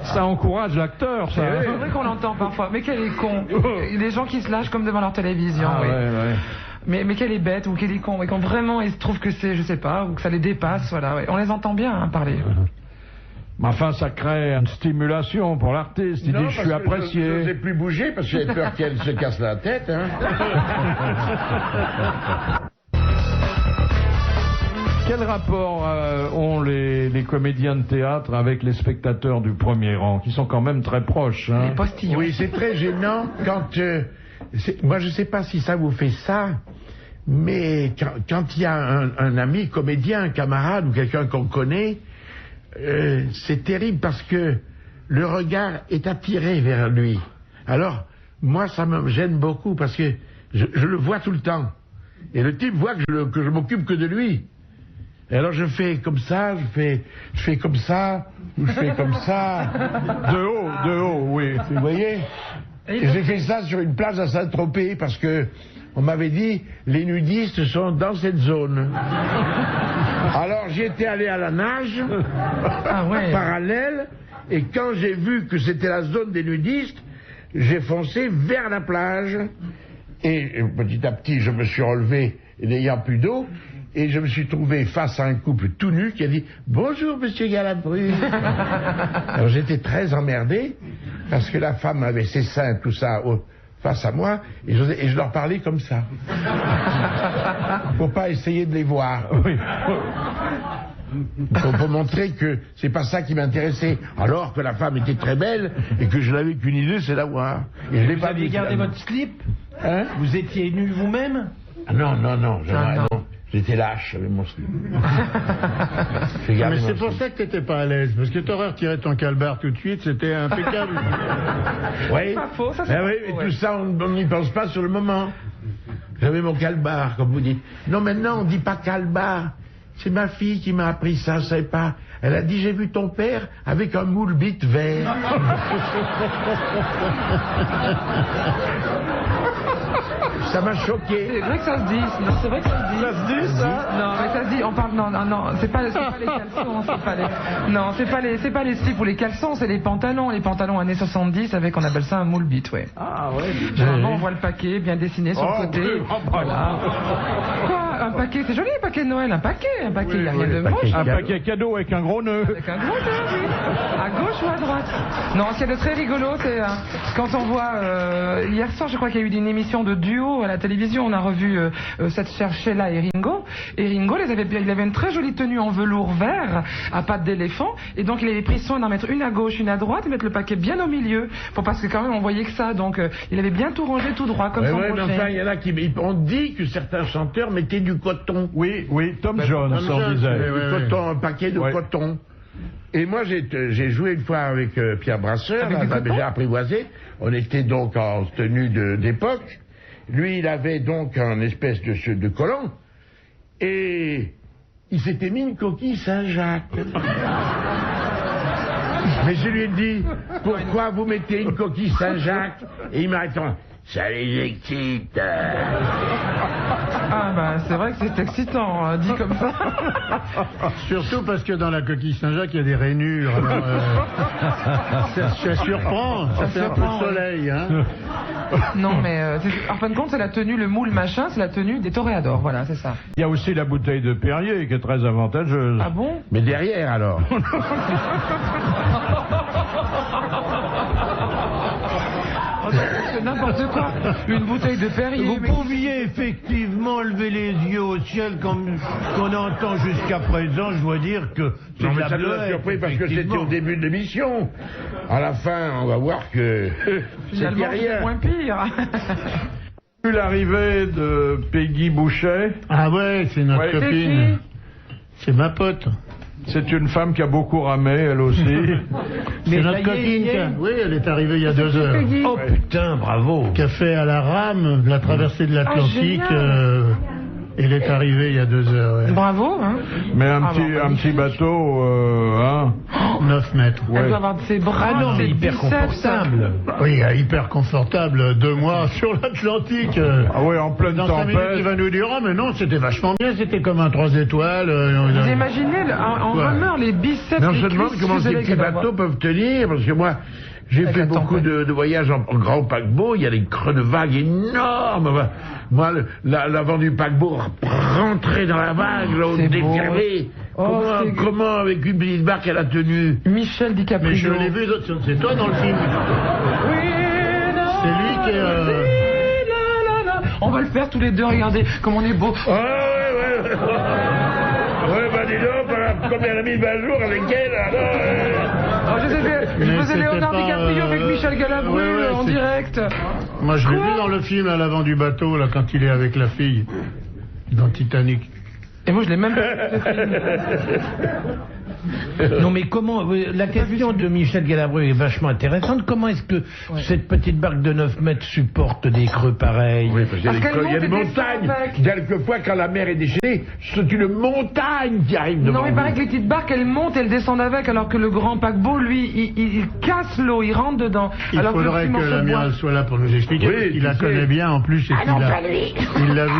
Speaker 1: Ça encourage l'acteur, ça.
Speaker 5: Eh
Speaker 4: C'est vrai qu'on l'entend parfois. Mais quel est con. Les gens qui se lâchent comme devant leur télévision.
Speaker 1: Ah,
Speaker 4: oui.
Speaker 1: ouais.
Speaker 4: Mais quel est bête ou quel est con. Et quand vraiment ils trouvent que c'est, je sais pas, ou que ça les dépasse, voilà. Ouais. On les entend bien parler.
Speaker 1: Mais enfin, ça crée une stimulation pour l'artiste. Il dit, je suis apprécié.
Speaker 5: Je n'osais plus bouger parce que j'avais peur qu'elle se casse la tête. Hein.
Speaker 1: Quel rapport ont les comédiens de théâtre avec les spectateurs du premier rang, qui sont quand même très proches, hein?
Speaker 4: Les postillons.
Speaker 5: Oui, c'est très gênant quand... moi, je ne sais pas si ça vous fait ça, mais quand il y a un ami comédien, un camarade ou quelqu'un qu'on connaît, c'est terrible parce que le regard est attiré vers lui. Alors, moi, ça me gêne beaucoup parce que je le vois tout le temps. Et le type voit que je m'occupe que de lui. Et alors je fais comme ça, je fais comme ça, ou je fais comme ça.
Speaker 1: De haut, oui.
Speaker 5: Vous voyez? Et j'ai fait ça sur une plage à Saint-Tropez parce que on m'avait dit les nudistes sont dans cette zone. Alors j'étais allé à la nage, parallèle, et quand j'ai vu que c'était la zone des nudistes, j'ai foncé vers la plage. Et petit à petit, je me suis relevé, n'ayant plus d'eau, et je me suis trouvé face à un couple tout nu qui a dit « Bonjour, monsieur Galabru ». Alors j'étais très emmerdé, parce que la femme avait ses seins, tout ça, face à moi, et je leur parlais comme ça. Pour pas essayer de les voir.
Speaker 1: Oui.
Speaker 5: Pour montrer que c'est pas ça qui m'intéressait. Alors que la femme était très belle et que je n'avais qu'une idée, c'est la voir. Et je l'ai
Speaker 3: Vous
Speaker 5: pas
Speaker 3: aviez
Speaker 5: vue,
Speaker 3: gardé
Speaker 5: finalement.
Speaker 3: votre slip?
Speaker 5: Hein?
Speaker 3: Vous étiez nu vous-même?
Speaker 5: Ah non, non, non,
Speaker 4: Ah, non.
Speaker 5: non. J'étais lâche avec mon slip. J'ai
Speaker 2: Mais
Speaker 5: gardé
Speaker 2: c'est
Speaker 5: mon
Speaker 2: pour
Speaker 5: slip.
Speaker 2: ça que t'étais pas à l'aise, parce que t'aurais retiré ton calbar tout de suite, c'était impeccable.
Speaker 5: Oui.
Speaker 4: Pas faux, ça, c'est
Speaker 5: Ben
Speaker 4: pas
Speaker 5: oui,
Speaker 4: faux,
Speaker 5: et
Speaker 4: ouais.
Speaker 5: tout ça, on n'y pense pas sur le moment. J'avais mon calbar, comme vous dites. Non, maintenant, on dit pas calbar. C'est ma fille qui m'a appris ça, je savais pas. Elle a dit, j'ai vu ton père avec un moule bite vert. Ça m'a choqué.
Speaker 4: C'est vrai que ça se dit. Non, c'est vrai que ça se dit.
Speaker 1: Ça se dit, ça?
Speaker 4: Non, mais ça se dit. On parle. Non, non, non. C'est pas les caleçons. C'est pas les. Non, c'est pas les slips ou les caleçons. C'est les pantalons. Les pantalons années 70 avec, on appelle ça un moule bite, ouais.
Speaker 1: Ah ouais.
Speaker 4: Généralement, on voit le paquet bien dessiné sur
Speaker 1: Oh,
Speaker 4: le côté.
Speaker 1: oui, oh,
Speaker 4: Voilà. Quoi? Un paquet, c'est joli, un paquet de Noël. Un paquet. Il n'y a rien de moche.
Speaker 1: Un paquet cadeau avec un gros nœud.
Speaker 4: Avec un gros nœud, oui. À gauche ou à droite? Non, ce qu'il y a de très rigolo, c'est quand on voit hier soir, je crois qu'il y a eu une émission de duo à la télévision. On a revu cette chère Sheila et Ringo. Et Ringo, il avait une très jolie tenue en velours vert à pattes d'éléphant. Et donc, il avait pris soin d'en mettre une à gauche, une à droite, et mettre le paquet bien au milieu. Parce que quand même, on voyait que ça. Donc, il avait bien tout rangé tout droit, comme
Speaker 5: Ouais,
Speaker 4: son
Speaker 5: ouais, mais
Speaker 4: projet.
Speaker 5: enfin, il y en a qui... On dit que certains chanteurs mettaient du coton.
Speaker 1: Oui, oui, Tom Jones,
Speaker 2: Tom
Speaker 1: on
Speaker 2: Jones,
Speaker 1: disait.
Speaker 2: oui, oui.
Speaker 5: Coton, un paquet de
Speaker 1: Ouais.
Speaker 5: coton. Et moi, j'ai joué une fois avec Pierre Brasseur,
Speaker 4: Avec du
Speaker 5: là,
Speaker 4: coton
Speaker 5: j'ai apprivoisé. On était donc en tenue d'époque. Lui, il avait donc un espèce de collant. Et il s'était mis une coquille Saint-Jacques. Mais je lui ai dit, pourquoi vous mettez une coquille Saint-Jacques? Et il m'a répondu, ça les excite.
Speaker 4: Ah, bah, c'est vrai que c'est excitant, dit comme ça.
Speaker 2: Surtout parce que dans la coquille Saint-Jacques, il y a des rainures. Alors, ça surprend, ça fait un peu
Speaker 4: surprend,
Speaker 2: de soleil. Hein.
Speaker 4: Non, mais en fin de compte, c'est la tenue, le moule machin, c'est la tenue des toréadors. Voilà, c'est ça.
Speaker 1: Il y a aussi la bouteille de Perrier qui est très avantageuse.
Speaker 4: Ah bon?
Speaker 5: Mais derrière, alors.
Speaker 4: C'est n'importe quoi. Une bouteille de Perrier.
Speaker 3: Vous
Speaker 4: mais-
Speaker 3: pouviez effectivement lever les yeux au ciel comme qu'on entend jusqu'à présent. Je dois dire que c'est
Speaker 5: Non,
Speaker 3: de
Speaker 5: mais
Speaker 3: la
Speaker 5: ça nous a
Speaker 3: bleuette,
Speaker 5: surpris parce que c'était
Speaker 3: effectivement.
Speaker 5: au début de l'émission. À la fin, on va voir que c'était
Speaker 4: Finalement, c'est
Speaker 5: rien.
Speaker 4: moins pire.
Speaker 1: Vu l'arrivée de Peggy Bouchet,
Speaker 2: Ah ouais, c'est notre
Speaker 1: Ouais.
Speaker 4: C'est
Speaker 2: copine.
Speaker 4: qui?
Speaker 2: C'est ma pote.
Speaker 1: c'est une femme qui a beaucoup ramé, elle aussi.
Speaker 2: C'est
Speaker 3: ça
Speaker 2: notre
Speaker 3: y est,
Speaker 2: copine.
Speaker 3: y est.
Speaker 2: Oui, elle est arrivée il y a 2 heures.
Speaker 3: Oh putain, bravo.
Speaker 2: Qui a fait à la rame la traversée de l'Atlantique.
Speaker 4: génial.
Speaker 2: Elle est arrivée il y a 2 heures. Ouais.
Speaker 4: Bravo, hein.
Speaker 1: Mais un
Speaker 4: Ah,
Speaker 1: petit,
Speaker 4: bon,
Speaker 1: un petit bateau, hein.
Speaker 2: 9 mètres.
Speaker 4: Elle
Speaker 1: Ouais.
Speaker 4: doit avoir ses bras,
Speaker 3: Ah non, mais
Speaker 4: ses
Speaker 3: hyper
Speaker 4: biceps.
Speaker 3: confortable.
Speaker 2: Oui, hyper confortable. 2 mois sur l'Atlantique.
Speaker 1: Ah ouais, en pleine
Speaker 2: Dans 5 minutes, il
Speaker 1: tempête.
Speaker 2: va nous dire, oh, mais non, c'était vachement bien, c'était comme un 3 étoiles.
Speaker 4: Vous imaginez, en
Speaker 2: Ouais.
Speaker 4: rameur, les biceps,
Speaker 5: Mais on
Speaker 4: les
Speaker 5: se demande
Speaker 4: cuisses
Speaker 5: comment ces
Speaker 4: fuselées
Speaker 5: petits
Speaker 4: qu'elle doit
Speaker 5: bateaux
Speaker 4: avoir.
Speaker 5: peuvent tenir, parce que moi, j'ai
Speaker 4: Avec
Speaker 5: fait
Speaker 4: la
Speaker 5: beaucoup
Speaker 4: tempête.
Speaker 5: de voyages en grand paquebot, il y a des creux de vagues énormes. Moi, l'avant du paquebot, rentrer dans la vague, là, au
Speaker 4: C'est beau.
Speaker 5: déferlé.
Speaker 4: Oh, c'est-
Speaker 5: Comment, avec une petite barque, elle a tenu?
Speaker 4: Michel DiCaprio.
Speaker 2: Mais je l'ai vu, c'est toi dans le film. C'est lui qui est.
Speaker 4: On va le faire tous les deux, regardez comme on est beau.
Speaker 5: Ah ouais. Ouais, bah dis donc, voilà, combien elle a mis 20 jours avec elle, alors,
Speaker 4: Oh, je
Speaker 2: Mais
Speaker 4: faisais
Speaker 2: c'était
Speaker 4: Léonard
Speaker 2: pas,
Speaker 4: DiCaprio avec Michel Galabru
Speaker 2: ouais, ouais,
Speaker 4: en
Speaker 2: c'est-
Speaker 4: direct.
Speaker 2: Moi, je l'ai
Speaker 4: Quoi
Speaker 2: vu dans le film à l'avant du bateau, là, quand il est avec la fille. Dans Titanic.
Speaker 4: Et moi, je l'ai même pas vu, ce film.
Speaker 3: Non mais comment la question de Michel Galabru est vachement intéressante. Comment est-ce que cette petite barque de 9 mètres supporte des creux pareils?
Speaker 5: Oui, parce qu'il y a
Speaker 4: Parce
Speaker 5: des
Speaker 4: qu'elle
Speaker 5: creux, il y a
Speaker 4: monte
Speaker 5: des
Speaker 4: et descend
Speaker 5: montagnes.
Speaker 4: avec.
Speaker 5: Quelquefois, quand la mer est déchaînée, c'est une montagne qui arrive devant
Speaker 4: Non, mais il
Speaker 5: vous.
Speaker 4: paraît que les petites barques, elles montent, elles descendent avec, alors que le grand paquebot, lui, il casse l'eau, il rentre dedans.
Speaker 2: Il
Speaker 4: alors
Speaker 2: faudrait
Speaker 4: que le petit
Speaker 2: que
Speaker 4: morceau de
Speaker 2: l'amiral
Speaker 4: bois-
Speaker 2: soit là pour nous expliquer.
Speaker 5: Oui,
Speaker 2: parce qu'il
Speaker 5: tu
Speaker 2: la
Speaker 5: sais.
Speaker 2: connaît bien en plus et il l'a vu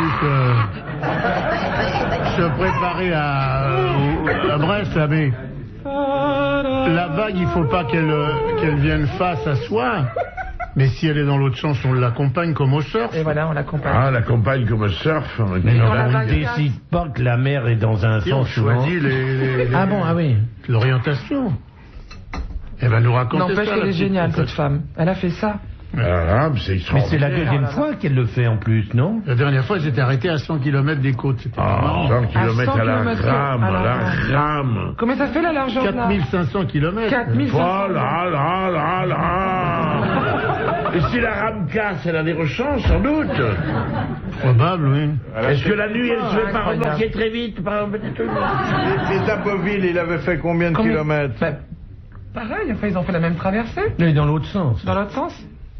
Speaker 2: se préparer à Brest, là, mais la vague, il faut pas qu'elle vienne face à soi. Mais si elle est dans l'autre sens, on l'accompagne comme au surf.
Speaker 4: Et voilà, on l'accompagne.
Speaker 5: Ah, la compagne comme un surf.
Speaker 3: Mais
Speaker 4: Dans la
Speaker 3: on ne
Speaker 4: vague
Speaker 3: décide pas que la mer est dans un
Speaker 2: Et on
Speaker 3: sens souvent.
Speaker 2: choisit
Speaker 3: Ah bon, ah oui.
Speaker 2: l'orientation. Elle va nous raconter
Speaker 4: N'empêche
Speaker 2: ça.
Speaker 4: qu'elle
Speaker 2: la
Speaker 4: est
Speaker 2: petite
Speaker 4: géniale,
Speaker 2: compagnie.
Speaker 4: cette femme. Elle a fait ça.
Speaker 5: Alors, c'est
Speaker 3: Mais
Speaker 5: extraordinaire.
Speaker 3: c'est la deuxième fois qu'elle le fait en plus, non?
Speaker 2: La dernière fois, j'étais arrêté à 100 km des côtes. C'était marrant.
Speaker 5: 100 km à la
Speaker 4: 100
Speaker 5: rame,
Speaker 4: à la
Speaker 5: la
Speaker 4: rame.
Speaker 5: rame.
Speaker 4: Combien ça fait la largeur là
Speaker 2: 4500 km.
Speaker 4: 4500.
Speaker 5: Oh là là là là. Et si la rame casse, elle a des rechanges, sans doute.
Speaker 2: Probable, oui.
Speaker 5: Est-ce que la nuit, elle se fait pas
Speaker 4: incroyable.
Speaker 5: remorquer très vite par un petit truc?
Speaker 1: Et Dapoville, il avait fait combien de kilomètres?
Speaker 4: Bah, pareil, enfin ils ont fait la même traversée.
Speaker 3: Mais dans l'autre sens.
Speaker 4: Dans l'autre sens.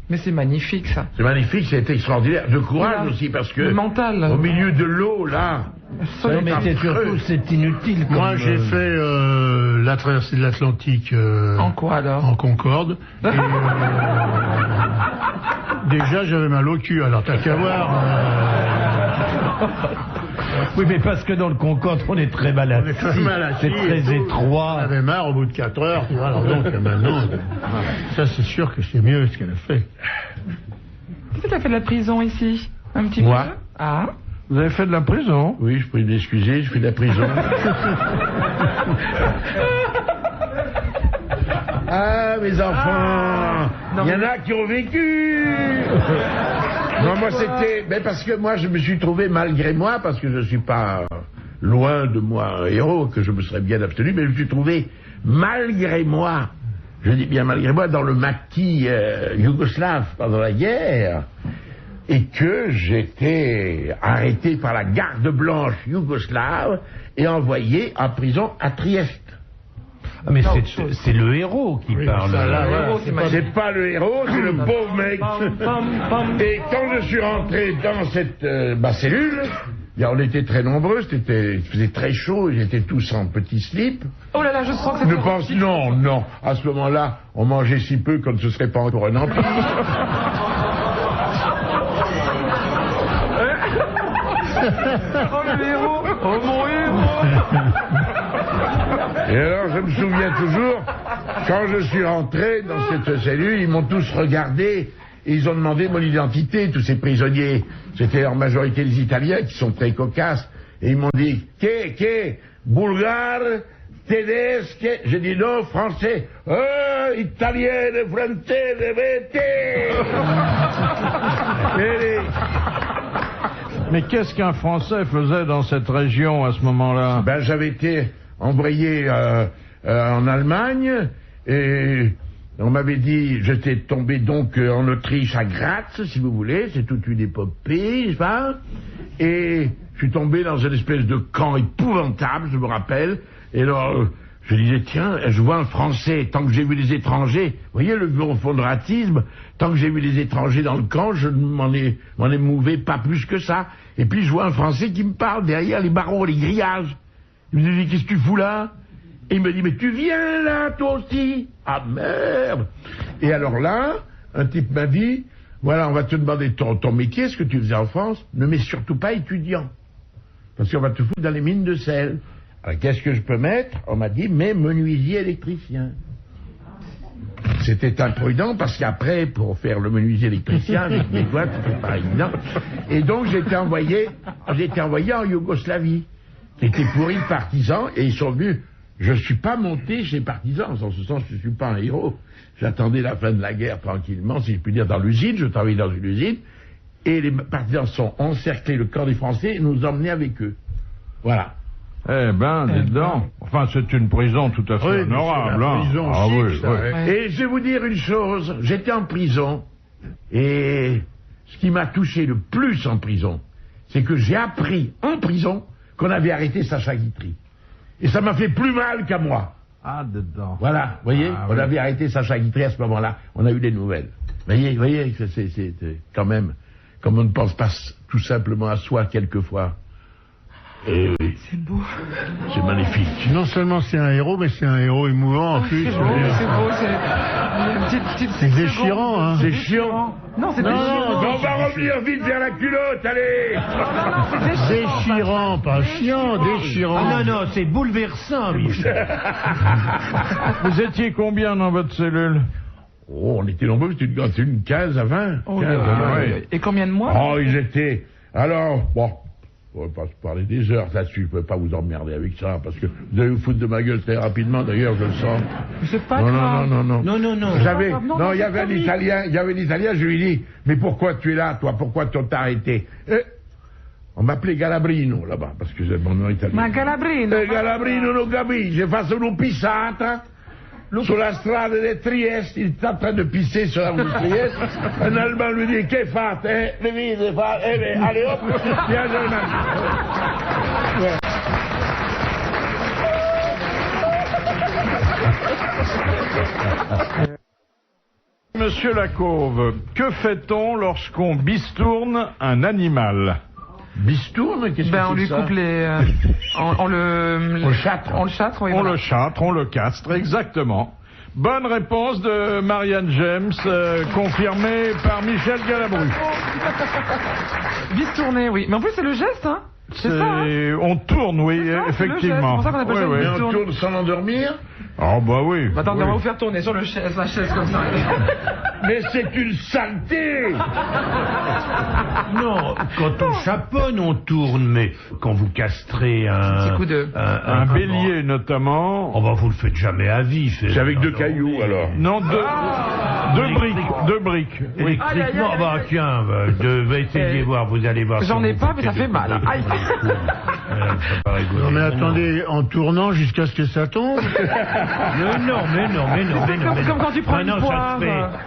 Speaker 4: Mais c'est magnifique ça.
Speaker 5: C'est magnifique, c'est extraordinaire. De courage
Speaker 4: Voilà.
Speaker 5: aussi, parce que
Speaker 4: Le mental.
Speaker 5: au milieu de l'eau, là,
Speaker 3: Non, mais
Speaker 5: un
Speaker 3: c'est
Speaker 5: creux.
Speaker 3: surtout, c'est inutile.
Speaker 2: Moi,
Speaker 3: comme,
Speaker 2: j'ai fait la traversée de l'Atlantique
Speaker 4: En quoi alors
Speaker 2: en Concorde. Et, déjà, j'avais mal au cul, alors t'as qu'à voir.
Speaker 3: Oui, mais parce que dans le Concorde, on est très mal assis. C'est très
Speaker 2: On
Speaker 3: étroit.
Speaker 2: avait marre au bout de 4 heures. Tu vois, alors donc, maintenant, ça, c'est sûr que c'est mieux ce qu'elle a fait.
Speaker 4: Qui a fait de la prison ici? Un petit
Speaker 5: Moi.
Speaker 4: peu. Ah.
Speaker 1: Vous avez fait de la prison?
Speaker 5: Oui, je prie de m'excuser, je fais de la prison. Ah, mes enfants,
Speaker 4: non,
Speaker 5: il y en
Speaker 4: mais-
Speaker 5: a qui ont vécu. Non, moi c'était, mais parce que moi je me suis trouvé malgré moi, parce que je suis pas loin de moi un héros, que je me serais bien abstenu, mais je me suis trouvé malgré moi, je dis bien malgré moi, dans le maquis yougoslave pendant la guerre, et que j'étais arrêté par la garde blanche yougoslave et envoyé en prison à Trieste.
Speaker 3: Ah, mais c'est le héros qui parle.
Speaker 2: ça, là,
Speaker 4: Le
Speaker 2: voilà,
Speaker 4: héros, c'est magnifique.
Speaker 5: C'est pas le héros, c'est le pauvre mec. Et quand je suis rentré dans cette cellule, bien, on était très nombreux, il faisait très chaud, ils étaient tous en petits slips.
Speaker 4: Oh là là, je sens que c'est
Speaker 5: Ne pense, non, à ce moment-là, on mangeait si peu qu'on ne se serait pas encore un empire.
Speaker 4: Oh le héros. Oh mon héros.
Speaker 5: Et alors, je me souviens toujours, quand je suis rentré dans cette cellule, ils m'ont tous regardé et ils ont demandé mon identité, tous ces prisonniers. C'était en majorité les Italiens qui sont très cocasses. Et ils m'ont dit, qu'est, bulgare, tedesque. J'ai dit non, français. Italien, français,
Speaker 1: Mais qu'est-ce qu'un Français faisait dans cette région à ce moment-là?
Speaker 5: Ben, j'avais été envoyé en Allemagne et on m'avait dit, j'étais tombé donc en Autriche à Graz, si vous voulez, c'est toute une épopée, n'est-ce pas? Et je suis tombé dans une espèce de camp épouvantable, je me rappelle, et alors je disais, tiens, je vois un Français, tant que j'ai vu les étrangers, vous voyez le fond de racisme, tant que j'ai vu les étrangers dans le camp, je m'en émouvais pas plus que ça. Et puis je vois un Français qui me parle derrière les barreaux, les grillages. Il me dit, qu'est-ce que tu fous là? Et il me dit, mais tu viens là, toi aussi? Ah merde! Et alors là, un type m'a dit, voilà, on va te demander ton métier, ce que tu faisais en France, ne mets surtout pas étudiant. Parce qu'on va te foutre dans les mines de sel. Alors qu'est-ce que je peux mettre? On m'a dit, mais menuisier électricien. C'était imprudent parce qu'après, pour faire le menuisier électricien, avec mes doigts, c'était pas évident. Et donc j'étais envoyé en Yougoslavie. C'était pour les partisans et ils sont venus. Je ne suis pas monté chez les partisans, en ce sens je ne suis pas un héros. J'attendais la fin de la guerre tranquillement, si je puis dire, dans l'usine, je travaillais dans une usine, et les partisans sont encerclés le camp des Français et nous emmenaient avec eux. Voilà.
Speaker 1: Eh ben, dites donc. Enfin, c'est une prison tout à fait
Speaker 2: Oui, mais
Speaker 1: honorable.
Speaker 2: c'est la
Speaker 1: Hein.
Speaker 2: prison
Speaker 1: Ah
Speaker 2: chic,
Speaker 1: oui,
Speaker 2: ça,
Speaker 1: oui.
Speaker 2: ouais.
Speaker 5: Et je vais vous dire une chose, j'étais en prison, et ce qui m'a touché le plus en prison, c'est que j'ai appris en prison qu'on avait arrêté Sacha Guitry. Et ça m'a fait plus mal qu'à moi.
Speaker 1: Ah, dites donc.
Speaker 5: Voilà, vous voyez,
Speaker 1: Ah,
Speaker 5: on
Speaker 1: oui.
Speaker 5: avait arrêté Sacha Guitry à ce moment-là, on a eu des nouvelles. Vous voyez, c'est quand même, comme on ne pense pas tout simplement à soi quelquefois. Et oui,
Speaker 4: C'est beau.
Speaker 5: c'est magnifique.
Speaker 2: Non seulement c'est un héros, mais c'est un héros émouvant en plus.
Speaker 4: C'est beau, c'est une petite
Speaker 2: C'est déchirant, hein.
Speaker 5: C'est chiant.
Speaker 4: Non, c'est
Speaker 2: Non,
Speaker 4: déchirant.
Speaker 2: non,
Speaker 5: On va revenir vite vers la culotte, allez!
Speaker 2: Déchirant, pas chiant, déchirant.
Speaker 3: Ah non, non, c'est bouleversant, Michel.
Speaker 1: Vous étiez combien dans votre cellule?
Speaker 5: Oh, on était nombreux, c'était une 15 à 20.
Speaker 4: Oh,
Speaker 5: 15 à 20.
Speaker 1: oui.
Speaker 4: Et combien de mois?
Speaker 5: Oh, ils étaient... Alors, bon, On va pas se parler des heures là-dessus, je peux pas vous emmerder avec ça, parce que vous allez vous foutre de ma gueule très rapidement, d'ailleurs, je le sens.
Speaker 4: C'est pas grave.
Speaker 5: Non. Il y avait un Italien, je lui dis, mais pourquoi tu es là, toi, pourquoi t'ont arrêté? On m'appelait Galabrino, là-bas, parce que c'est mon nom italien.
Speaker 4: Ma Galabrino?
Speaker 5: Galabrino non capisce, fa solo pissata. Sulla strada di Trieste, il est en train de pisser sur la route de Trieste. Un Allemand lui dit, che fate? Le vite, allez hop, viens
Speaker 1: Monsieur Lacauve, que fait-on lorsqu'on bistourne un animal?
Speaker 5: Bistourne, qu'est-ce que c'est?
Speaker 4: On lui coupe les... on le châtre. On le châtre, oui.
Speaker 1: On le châtre, on le castre, exactement. Bonne réponse de Marianne James, confirmée par Michel Galabru.
Speaker 4: Bistourner, oui. Mais en plus, c'est le geste, hein. C'est ça, hein.
Speaker 1: On tourne, oui,
Speaker 4: ça,
Speaker 1: effectivement.
Speaker 4: C'est pour ça qu'on appelle ça
Speaker 5: Mais on tourne sans l'endormir?
Speaker 1: Oh bah oui.
Speaker 4: Attends,
Speaker 1: oui.
Speaker 4: on va vous faire tourner sur la chaise comme ça.
Speaker 5: Mais c'est une saleté!
Speaker 3: Non, quand on chaponne, on tourne, mais quand vous castrez
Speaker 1: un bélier notamment.
Speaker 3: Oh bah vous le faites jamais à vie.
Speaker 5: C'est avec deux cailloux alors.
Speaker 1: Non, deux briques. Oui.
Speaker 3: Électriquement, tiens, essayez de voir, vous allez voir.
Speaker 4: J'en ai pas, mais ça fait mal. Aïe.
Speaker 2: Non mais attendez, en tournant jusqu'à ce que ça tombe.
Speaker 3: Non.
Speaker 4: C'est comme quand tu prends une poire.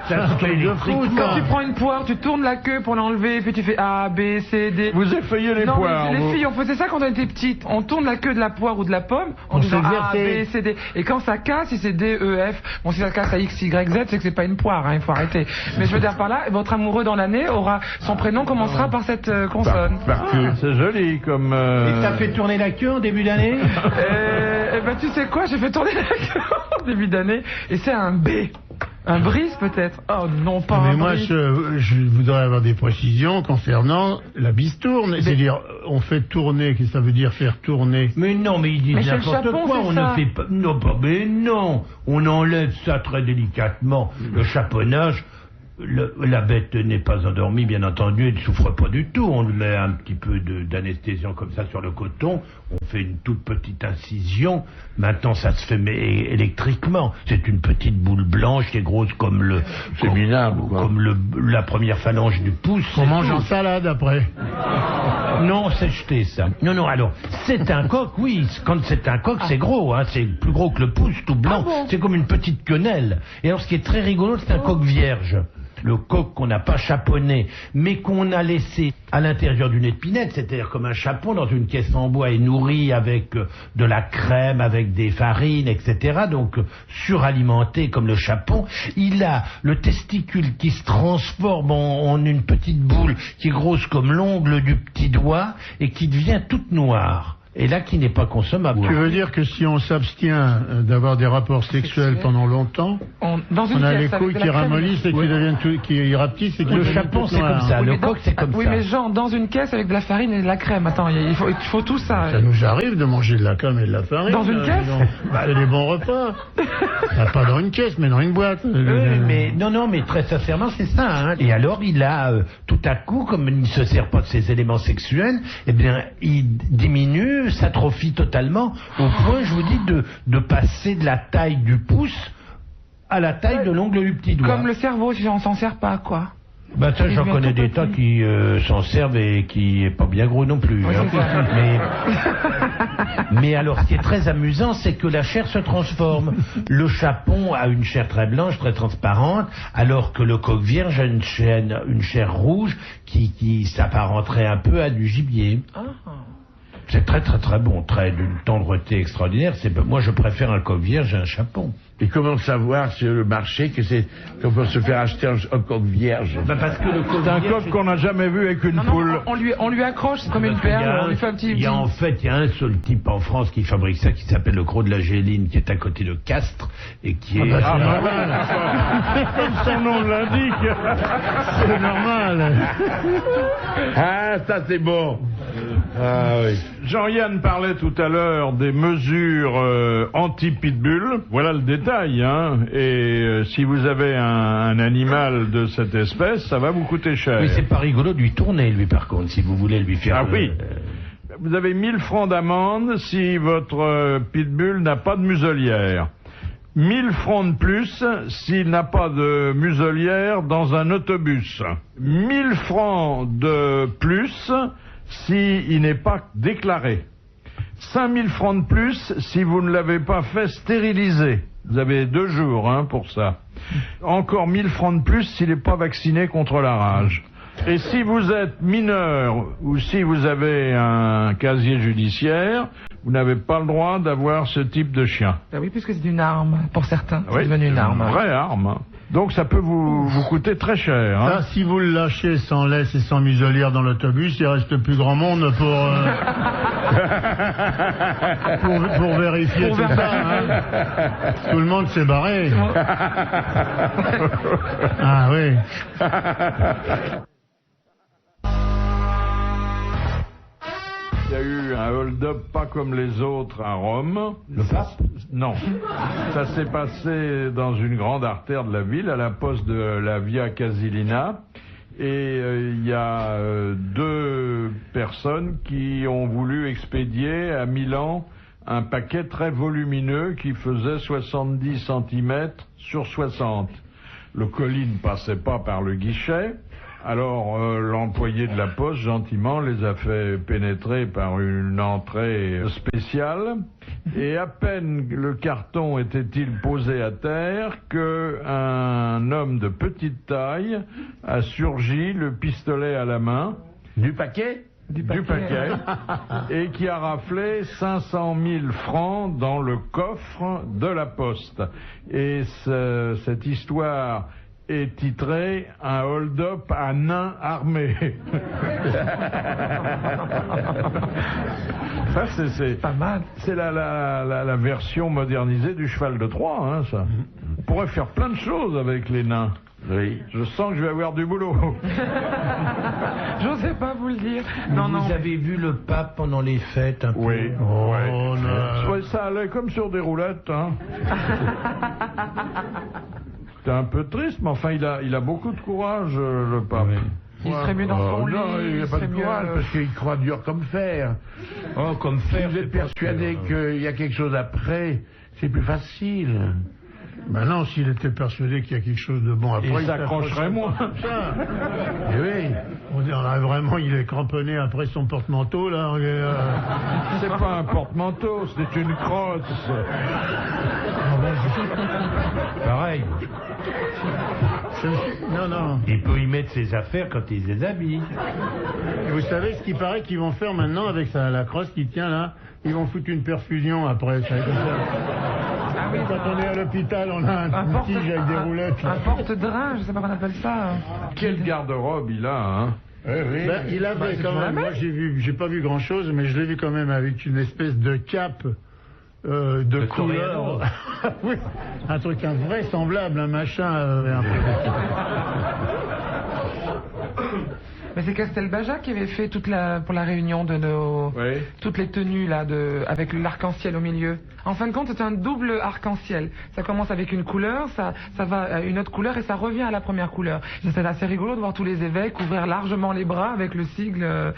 Speaker 3: Ça se fait électriquement.
Speaker 4: Quand tu prends une poire, tu tournes la queue pour l'enlever, puis tu fais A, B, C, D.
Speaker 1: Vous effeuillez les poires.
Speaker 4: Les filles, on faisait ça quand on était petites. On tourne la queue de la poire ou de la pomme en disant A, B, C, D. Et quand ça casse, si c'est D, E, F, bon, si ça casse à X, Y, Z, c'est que c'est pas une poire, hein, il faut arrêter. Mais je veux dire par là, votre amoureux dans l'année aura, son prénom commencera par cette consonne.
Speaker 1: C'est joli comme...
Speaker 3: Et t'as fait tourner la queue en début d'année?
Speaker 4: Tu sais quoi, j'ai fait tourner la queue en début d'année, et c'est un B. Un brise peut-être? Oh non, pas
Speaker 2: mais
Speaker 4: un
Speaker 2: moi,
Speaker 4: brise.
Speaker 2: je voudrais avoir des précisions concernant la bistourne. C'est-à-dire, on fait tourner, qu'est-ce que ça veut dire faire tourner?
Speaker 3: Mais non, mais ils disent n'importe quoi. On ne fait pas. Non, mais non. On enlève ça très délicatement. Le chaponnage. La bête n'est pas endormie, bien entendu, elle ne souffre pas du tout. On lui met un petit peu d'anesthésiant comme ça sur le coton, on fait une toute petite incision. Maintenant, ça se fait électriquement. C'est une petite boule blanche qui est grosse comme la première phalange du pouce.
Speaker 2: On mange en salade après.
Speaker 3: Non, c'est jeté ça. Non, alors, c'est un coq, oui. Quand c'est un coq, c'est gros, hein. C'est plus gros que le pouce, tout blanc.
Speaker 4: Ah bon?
Speaker 3: C'est comme une petite quenelle. Et alors, ce qui est très rigolo, c'est un coq vierge. Le coq qu'on n'a pas chaponné, mais qu'on a laissé à l'intérieur d'une épinette, c'est-à-dire comme un chapon dans une caisse en bois et nourri avec de la crème, avec des farines, etc. Donc suralimenté comme le chapon. Il a le testicule qui se transforme en une petite boule qui est grosse comme l'ongle du petit doigt et qui devient toute noire. Et là, qui n'est pas consommable.
Speaker 2: Tu veux dire que si on s'abstient d'avoir des rapports sexuels pendant longtemps, on a les couilles qui ramollissent et qui rapetissent et qui
Speaker 3: le chapon, c'est comme ça. Le coq, c'est comme ça.
Speaker 4: Oui, mais genre, dans une caisse avec de la farine et de la crème. Attends, il faut tout ça.
Speaker 2: Ça nous arrive de manger de la crème et de la farine.
Speaker 4: Dans une caisse?
Speaker 2: C'est des bons repas. Pas dans une caisse, mais dans une boîte.
Speaker 3: Mais très sincèrement, c'est ça. Hein. Et alors, il a, tout à coup, comme il ne se sert pas de ses éléments sexuels, eh bien, il diminue, s'atrophie totalement, au point, je vous dis, de passer de la taille du pouce à la taille de l'ongle du petit doigt.
Speaker 4: Comme le cerveau, si on s'en sert pas, quoi.
Speaker 3: Bah ça, j'en connais des tas qui s'en servent et qui est pas bien gros non plus.
Speaker 4: Oui,
Speaker 3: hein. Mais alors, ce qui est très amusant, c'est que la chair se transforme. Le chapon a une chair très blanche, très transparente, alors que le coq vierge a une chair rouge qui s'apparenterait un peu à du gibier. C'est très très très bon, d'une tendreté extraordinaire. Moi, je préfère un coq vierge à un chapon.
Speaker 5: Et comment savoir sur le marché qu'on peut se faire acheter un coq vierge?
Speaker 3: Parce que le coq
Speaker 1: c'est un coq qu'on n'a jamais vu avec une poule.
Speaker 4: On lui accroche, c'est comme une perle, on lui fait un petit...
Speaker 3: Il y a un seul type en France qui fabrique ça, qui s'appelle le Gros de la Géline, qui est à côté de Castres, et qui est...
Speaker 1: Comme son nom l'indique.
Speaker 2: C'est normal.
Speaker 5: Ah, ça c'est bon. Ah oui.
Speaker 1: Jean-Yann parlait tout à l'heure des mesures anti-pitbull. Voilà le détail, hein. Et si vous avez un animal de cette espèce, ça va vous coûter cher.
Speaker 3: Oui, c'est pas rigolo de lui tourner, lui, par contre, si vous voulez lui faire...
Speaker 1: Ah oui. vous avez 1000 francs d'amende si votre pitbull n'a pas de muselière. 1000 francs de plus s'il n'a pas de muselière dans un autobus. 1000 francs de plus s'il n'est pas déclaré. 5000 francs de plus si vous ne l'avez pas fait stériliser. Vous avez 2 jours pour ça. Encore 1000 francs de plus s'il n'est pas vacciné contre la rage. Et si vous êtes mineur ou si vous avez un casier judiciaire, vous n'avez pas le droit d'avoir ce type de chien.
Speaker 4: Ah oui, puisque c'est une arme pour certains.
Speaker 1: Oui,
Speaker 4: c'est devenu une arme.
Speaker 1: Une vraie arme. Donc ça peut vous coûter très cher.
Speaker 2: Ça, si vous le lâchez sans laisse et sans muselière dans l'autobus, il reste plus grand monde pour vérifier tout ça. Tout le monde s'est barré. Ah oui.
Speaker 1: Il y a eu un hold-up pas comme les autres à Rome.
Speaker 3: Le pape?
Speaker 1: Non. Ça s'est passé dans une grande artère de la ville, à la poste de la Via Casilina. Et il y a 2 personnes qui ont voulu expédier à Milan un paquet très volumineux qui faisait 70 cm sur 60. Le colis ne passait pas par le guichet. Alors l'employé de la poste gentiment les a fait pénétrer par une entrée spéciale et à peine le carton était-il posé à terre que un homme de petite taille a surgi, le pistolet à la main.
Speaker 5: Du paquet
Speaker 1: Et qui a raflé 500 000 francs dans le coffre de la poste. Et cette histoire est titré « Un hold-up à nains armés ». Ça, c'est
Speaker 4: pas mal.
Speaker 1: C'est la version modernisée du cheval de Troie, ça. On pourrait faire plein de choses avec les nains.
Speaker 5: Oui.
Speaker 1: Je sens que je vais avoir du boulot.
Speaker 4: J'osais pas vous le dire.
Speaker 3: Vous avez vu le pape pendant les fêtes un peu?
Speaker 1: Oui.
Speaker 2: Oh,
Speaker 1: Ouais, ça allait comme sur des roulettes. C'était un peu triste, mais enfin, il a beaucoup de courage, le pape.
Speaker 3: Oui.
Speaker 4: Il serait mieux dans son lit.
Speaker 5: Non, il n'a pas de courage parce qu'il croit dur comme fer.
Speaker 3: Oh, comme
Speaker 5: Si
Speaker 3: fer.
Speaker 5: vous êtes persuadé qu'il y a quelque chose après, c'est plus facile.
Speaker 2: Ben non, s'il était persuadé qu'il y a quelque chose de bon après,
Speaker 1: Il s'accrocherait moins.
Speaker 5: Eh oui.
Speaker 2: On dirait vraiment, il est cramponné après son porte-manteau, là.
Speaker 1: C'est pas un porte-manteau, c'est une crosse.
Speaker 3: Pareil.
Speaker 2: Non.
Speaker 3: Il peut y mettre ses affaires quand il les habille.
Speaker 2: Et vous savez ce qu'il paraît qu'ils vont faire maintenant avec la crosse qui tient là? Ils vont foutre une perfusion après. Ça, comme ça. Quand on est à l'hôpital, on a un tige avec des roulettes.
Speaker 4: Un porte-drain, je sais pas comment on appelle ça.
Speaker 1: Quel garde-robe il a,
Speaker 5: Oui.
Speaker 2: Ben, il avait
Speaker 4: c'est
Speaker 2: quand
Speaker 4: toujours la
Speaker 2: même,
Speaker 4: même.
Speaker 2: moi j'ai pas vu grand chose, mais je l'ai vu quand même avec une espèce de cape de couleur. Oui, un truc invraisemblable, un machin. Un peu...
Speaker 4: Mais c'est Castelbajac qui avait fait pour la réunion de
Speaker 1: Oui.
Speaker 4: toutes les tenues là avec l'arc-en-ciel au milieu. En fin de compte, c'est un double arc-en-ciel. Ça commence avec une couleur, ça va à une autre couleur et ça revient à la première couleur. C'est assez rigolo de voir tous les évêques ouvrir largement les bras avec le sigle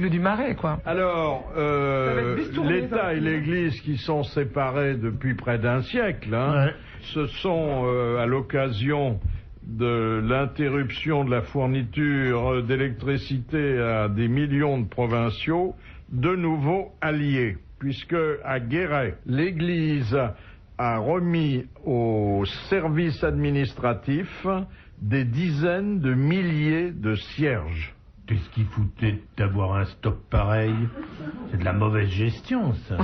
Speaker 4: du Marais, quoi.
Speaker 1: Alors,
Speaker 4: va être bistourné,
Speaker 1: l'État
Speaker 4: ça.
Speaker 1: et l'Église qui sont séparés depuis près d'un siècle,
Speaker 2: Ouais.
Speaker 1: se sont, à l'occasion de l'interruption de la fourniture d'électricité à des millions de provinciaux, de nouveau alliés, puisque à Guéret, l'Église a remis au service administratif des dizaines de milliers de cierges.
Speaker 3: Qu'est-ce qui foutait d'avoir un stock pareil? C'est de la mauvaise gestion, ça.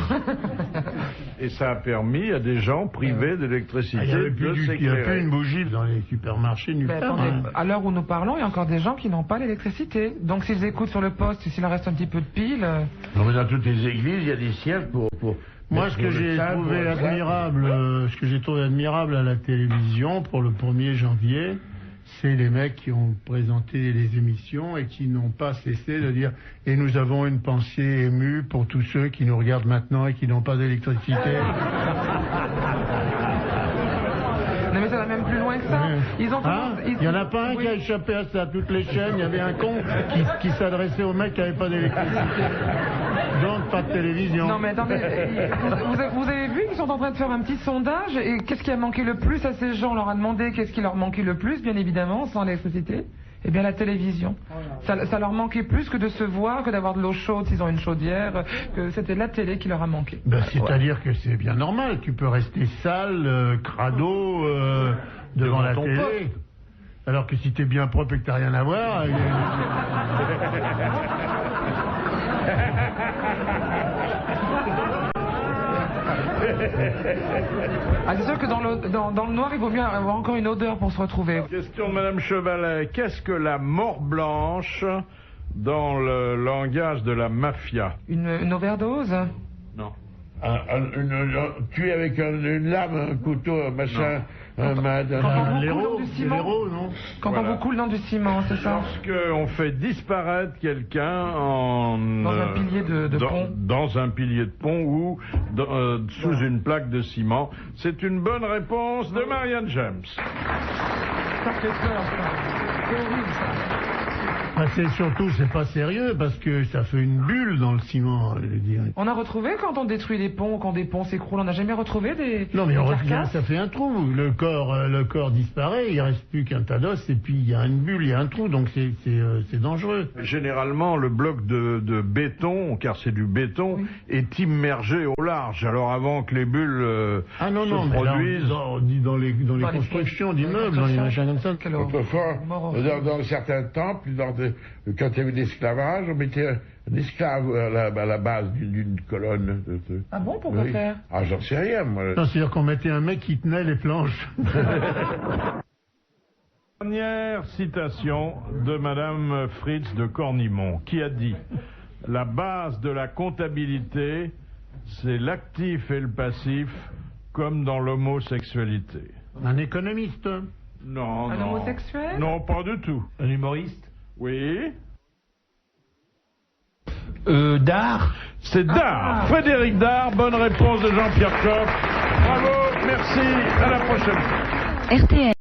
Speaker 1: Et ça a permis à des gens privés d'électricité
Speaker 2: Il n'y avait
Speaker 1: de
Speaker 2: plus il y a plus
Speaker 1: s'éclairer.
Speaker 2: une bougie dans les supermarchés nulle
Speaker 4: Mais
Speaker 2: part.
Speaker 4: attendez, à l'heure où nous parlons, il y a encore des gens qui n'ont pas l'électricité. Donc s'ils écoutent sur le poste, s'il en reste un petit peu de pile...
Speaker 5: Non, mais dans toutes les églises, il y a des cierges pour
Speaker 2: Moi, ce que j'ai trouvé admirable à la télévision pour le 1er janvier, c'est les mecs qui ont présenté les émissions et qui n'ont pas cessé de dire « Et nous avons une pensée émue pour tous ceux qui nous regardent maintenant et qui n'ont pas d'électricité. »
Speaker 4: Non mais ça va même plus loin que ça. Ils ont
Speaker 2: Hein? Il n'y en a pas un qui a échappé à ça. Toutes les chaînes, il y avait un con qui s'adressait aux mecs qui n'avaient pas d'électricité. Donc, pas de télévision.
Speaker 4: Non mais attendez, vous avez vu qu'ils sont en train de faire un petit sondage et qu'est-ce qui a manqué le plus à ces gens? On leur a demandé qu'est-ce qui leur manquait le plus, bien évidemment, sans l'électricité. Eh bien la télévision. Ça leur manquait plus que de se voir, que d'avoir de l'eau chaude s'ils ont une chaudière, que c'était la télé qui leur a manqué.
Speaker 2: Ben, c'est-à-dire que c'est bien normal. Tu peux rester sale, crado, devant la télé.
Speaker 1: Poste.
Speaker 2: Alors que si t'es bien propre et que t'as rien à voir...
Speaker 4: Ah, c'est sûr que dans le noir, il vaut mieux avoir encore une odeur pour se retrouver.
Speaker 1: Question de Madame Chevalet. Qu'est-ce que la mort blanche dans le langage de la mafia?
Speaker 4: Une overdose?
Speaker 1: Non.
Speaker 5: Tuer avec une lame, un couteau, un machin, un mad.
Speaker 2: L'héros, non?
Speaker 4: Quand on vous coule dans du ciment, c'est ça?
Speaker 1: Lorsqu'on fait disparaître quelqu'un
Speaker 4: dans un pilier de pont.
Speaker 1: Dans un pilier de pont ou sous une plaque de ciment. C'est une bonne réponse de Marianne James.
Speaker 4: Ça fait peur, ça. C'est horrible, ça.
Speaker 2: Ben, c'est pas sérieux parce que ça fait une bulle dans le ciment, je veux dire.
Speaker 4: On a retrouvé quand on détruit les ponts, quand des ponts s'écroulent, on n'a jamais retrouvé des.
Speaker 2: Non mais
Speaker 4: des
Speaker 2: on revient,
Speaker 4: carcasses.
Speaker 2: ça fait un trou. Le corps disparaît, il reste plus qu'un tas d'os et puis il y a une bulle, il y a un trou, donc c'est dangereux.
Speaker 1: Généralement, le bloc de béton, car c'est du béton,
Speaker 4: Oui.
Speaker 1: est immergé au large. Alors avant que les bulles se produisent...
Speaker 2: Mais là, on dit dans les constructions d'immeubles, dans les machins comme ça.
Speaker 4: Quelle horreur.
Speaker 5: Autrefois,
Speaker 4: Mort.
Speaker 5: dans certains temples, quand il y avait l'esclavage, on mettait un esclave à la base d'une colonne.
Speaker 4: Ah bon, pourquoi
Speaker 5: Oui.
Speaker 4: faire?
Speaker 5: Ah, j'en sais rien, moi.
Speaker 2: Non, c'est-à-dire qu'on mettait un mec qui tenait les planches.
Speaker 1: Dernière citation de Madame Fritz de Cornimont, qui a dit « La base de la comptabilité, c'est l'actif et le passif, comme dans l'homosexualité.
Speaker 2: Un économiste. »
Speaker 1: Non,
Speaker 4: Un
Speaker 1: non.
Speaker 4: homosexuel?
Speaker 1: Non, pas du tout.
Speaker 3: Un humoriste?
Speaker 1: Oui.
Speaker 3: Dard?
Speaker 1: C'est Dard. Frédéric Dard. Bonne réponse de Jean-Pierre Coff. Bravo, merci. À la prochaine.
Speaker 6: RTL.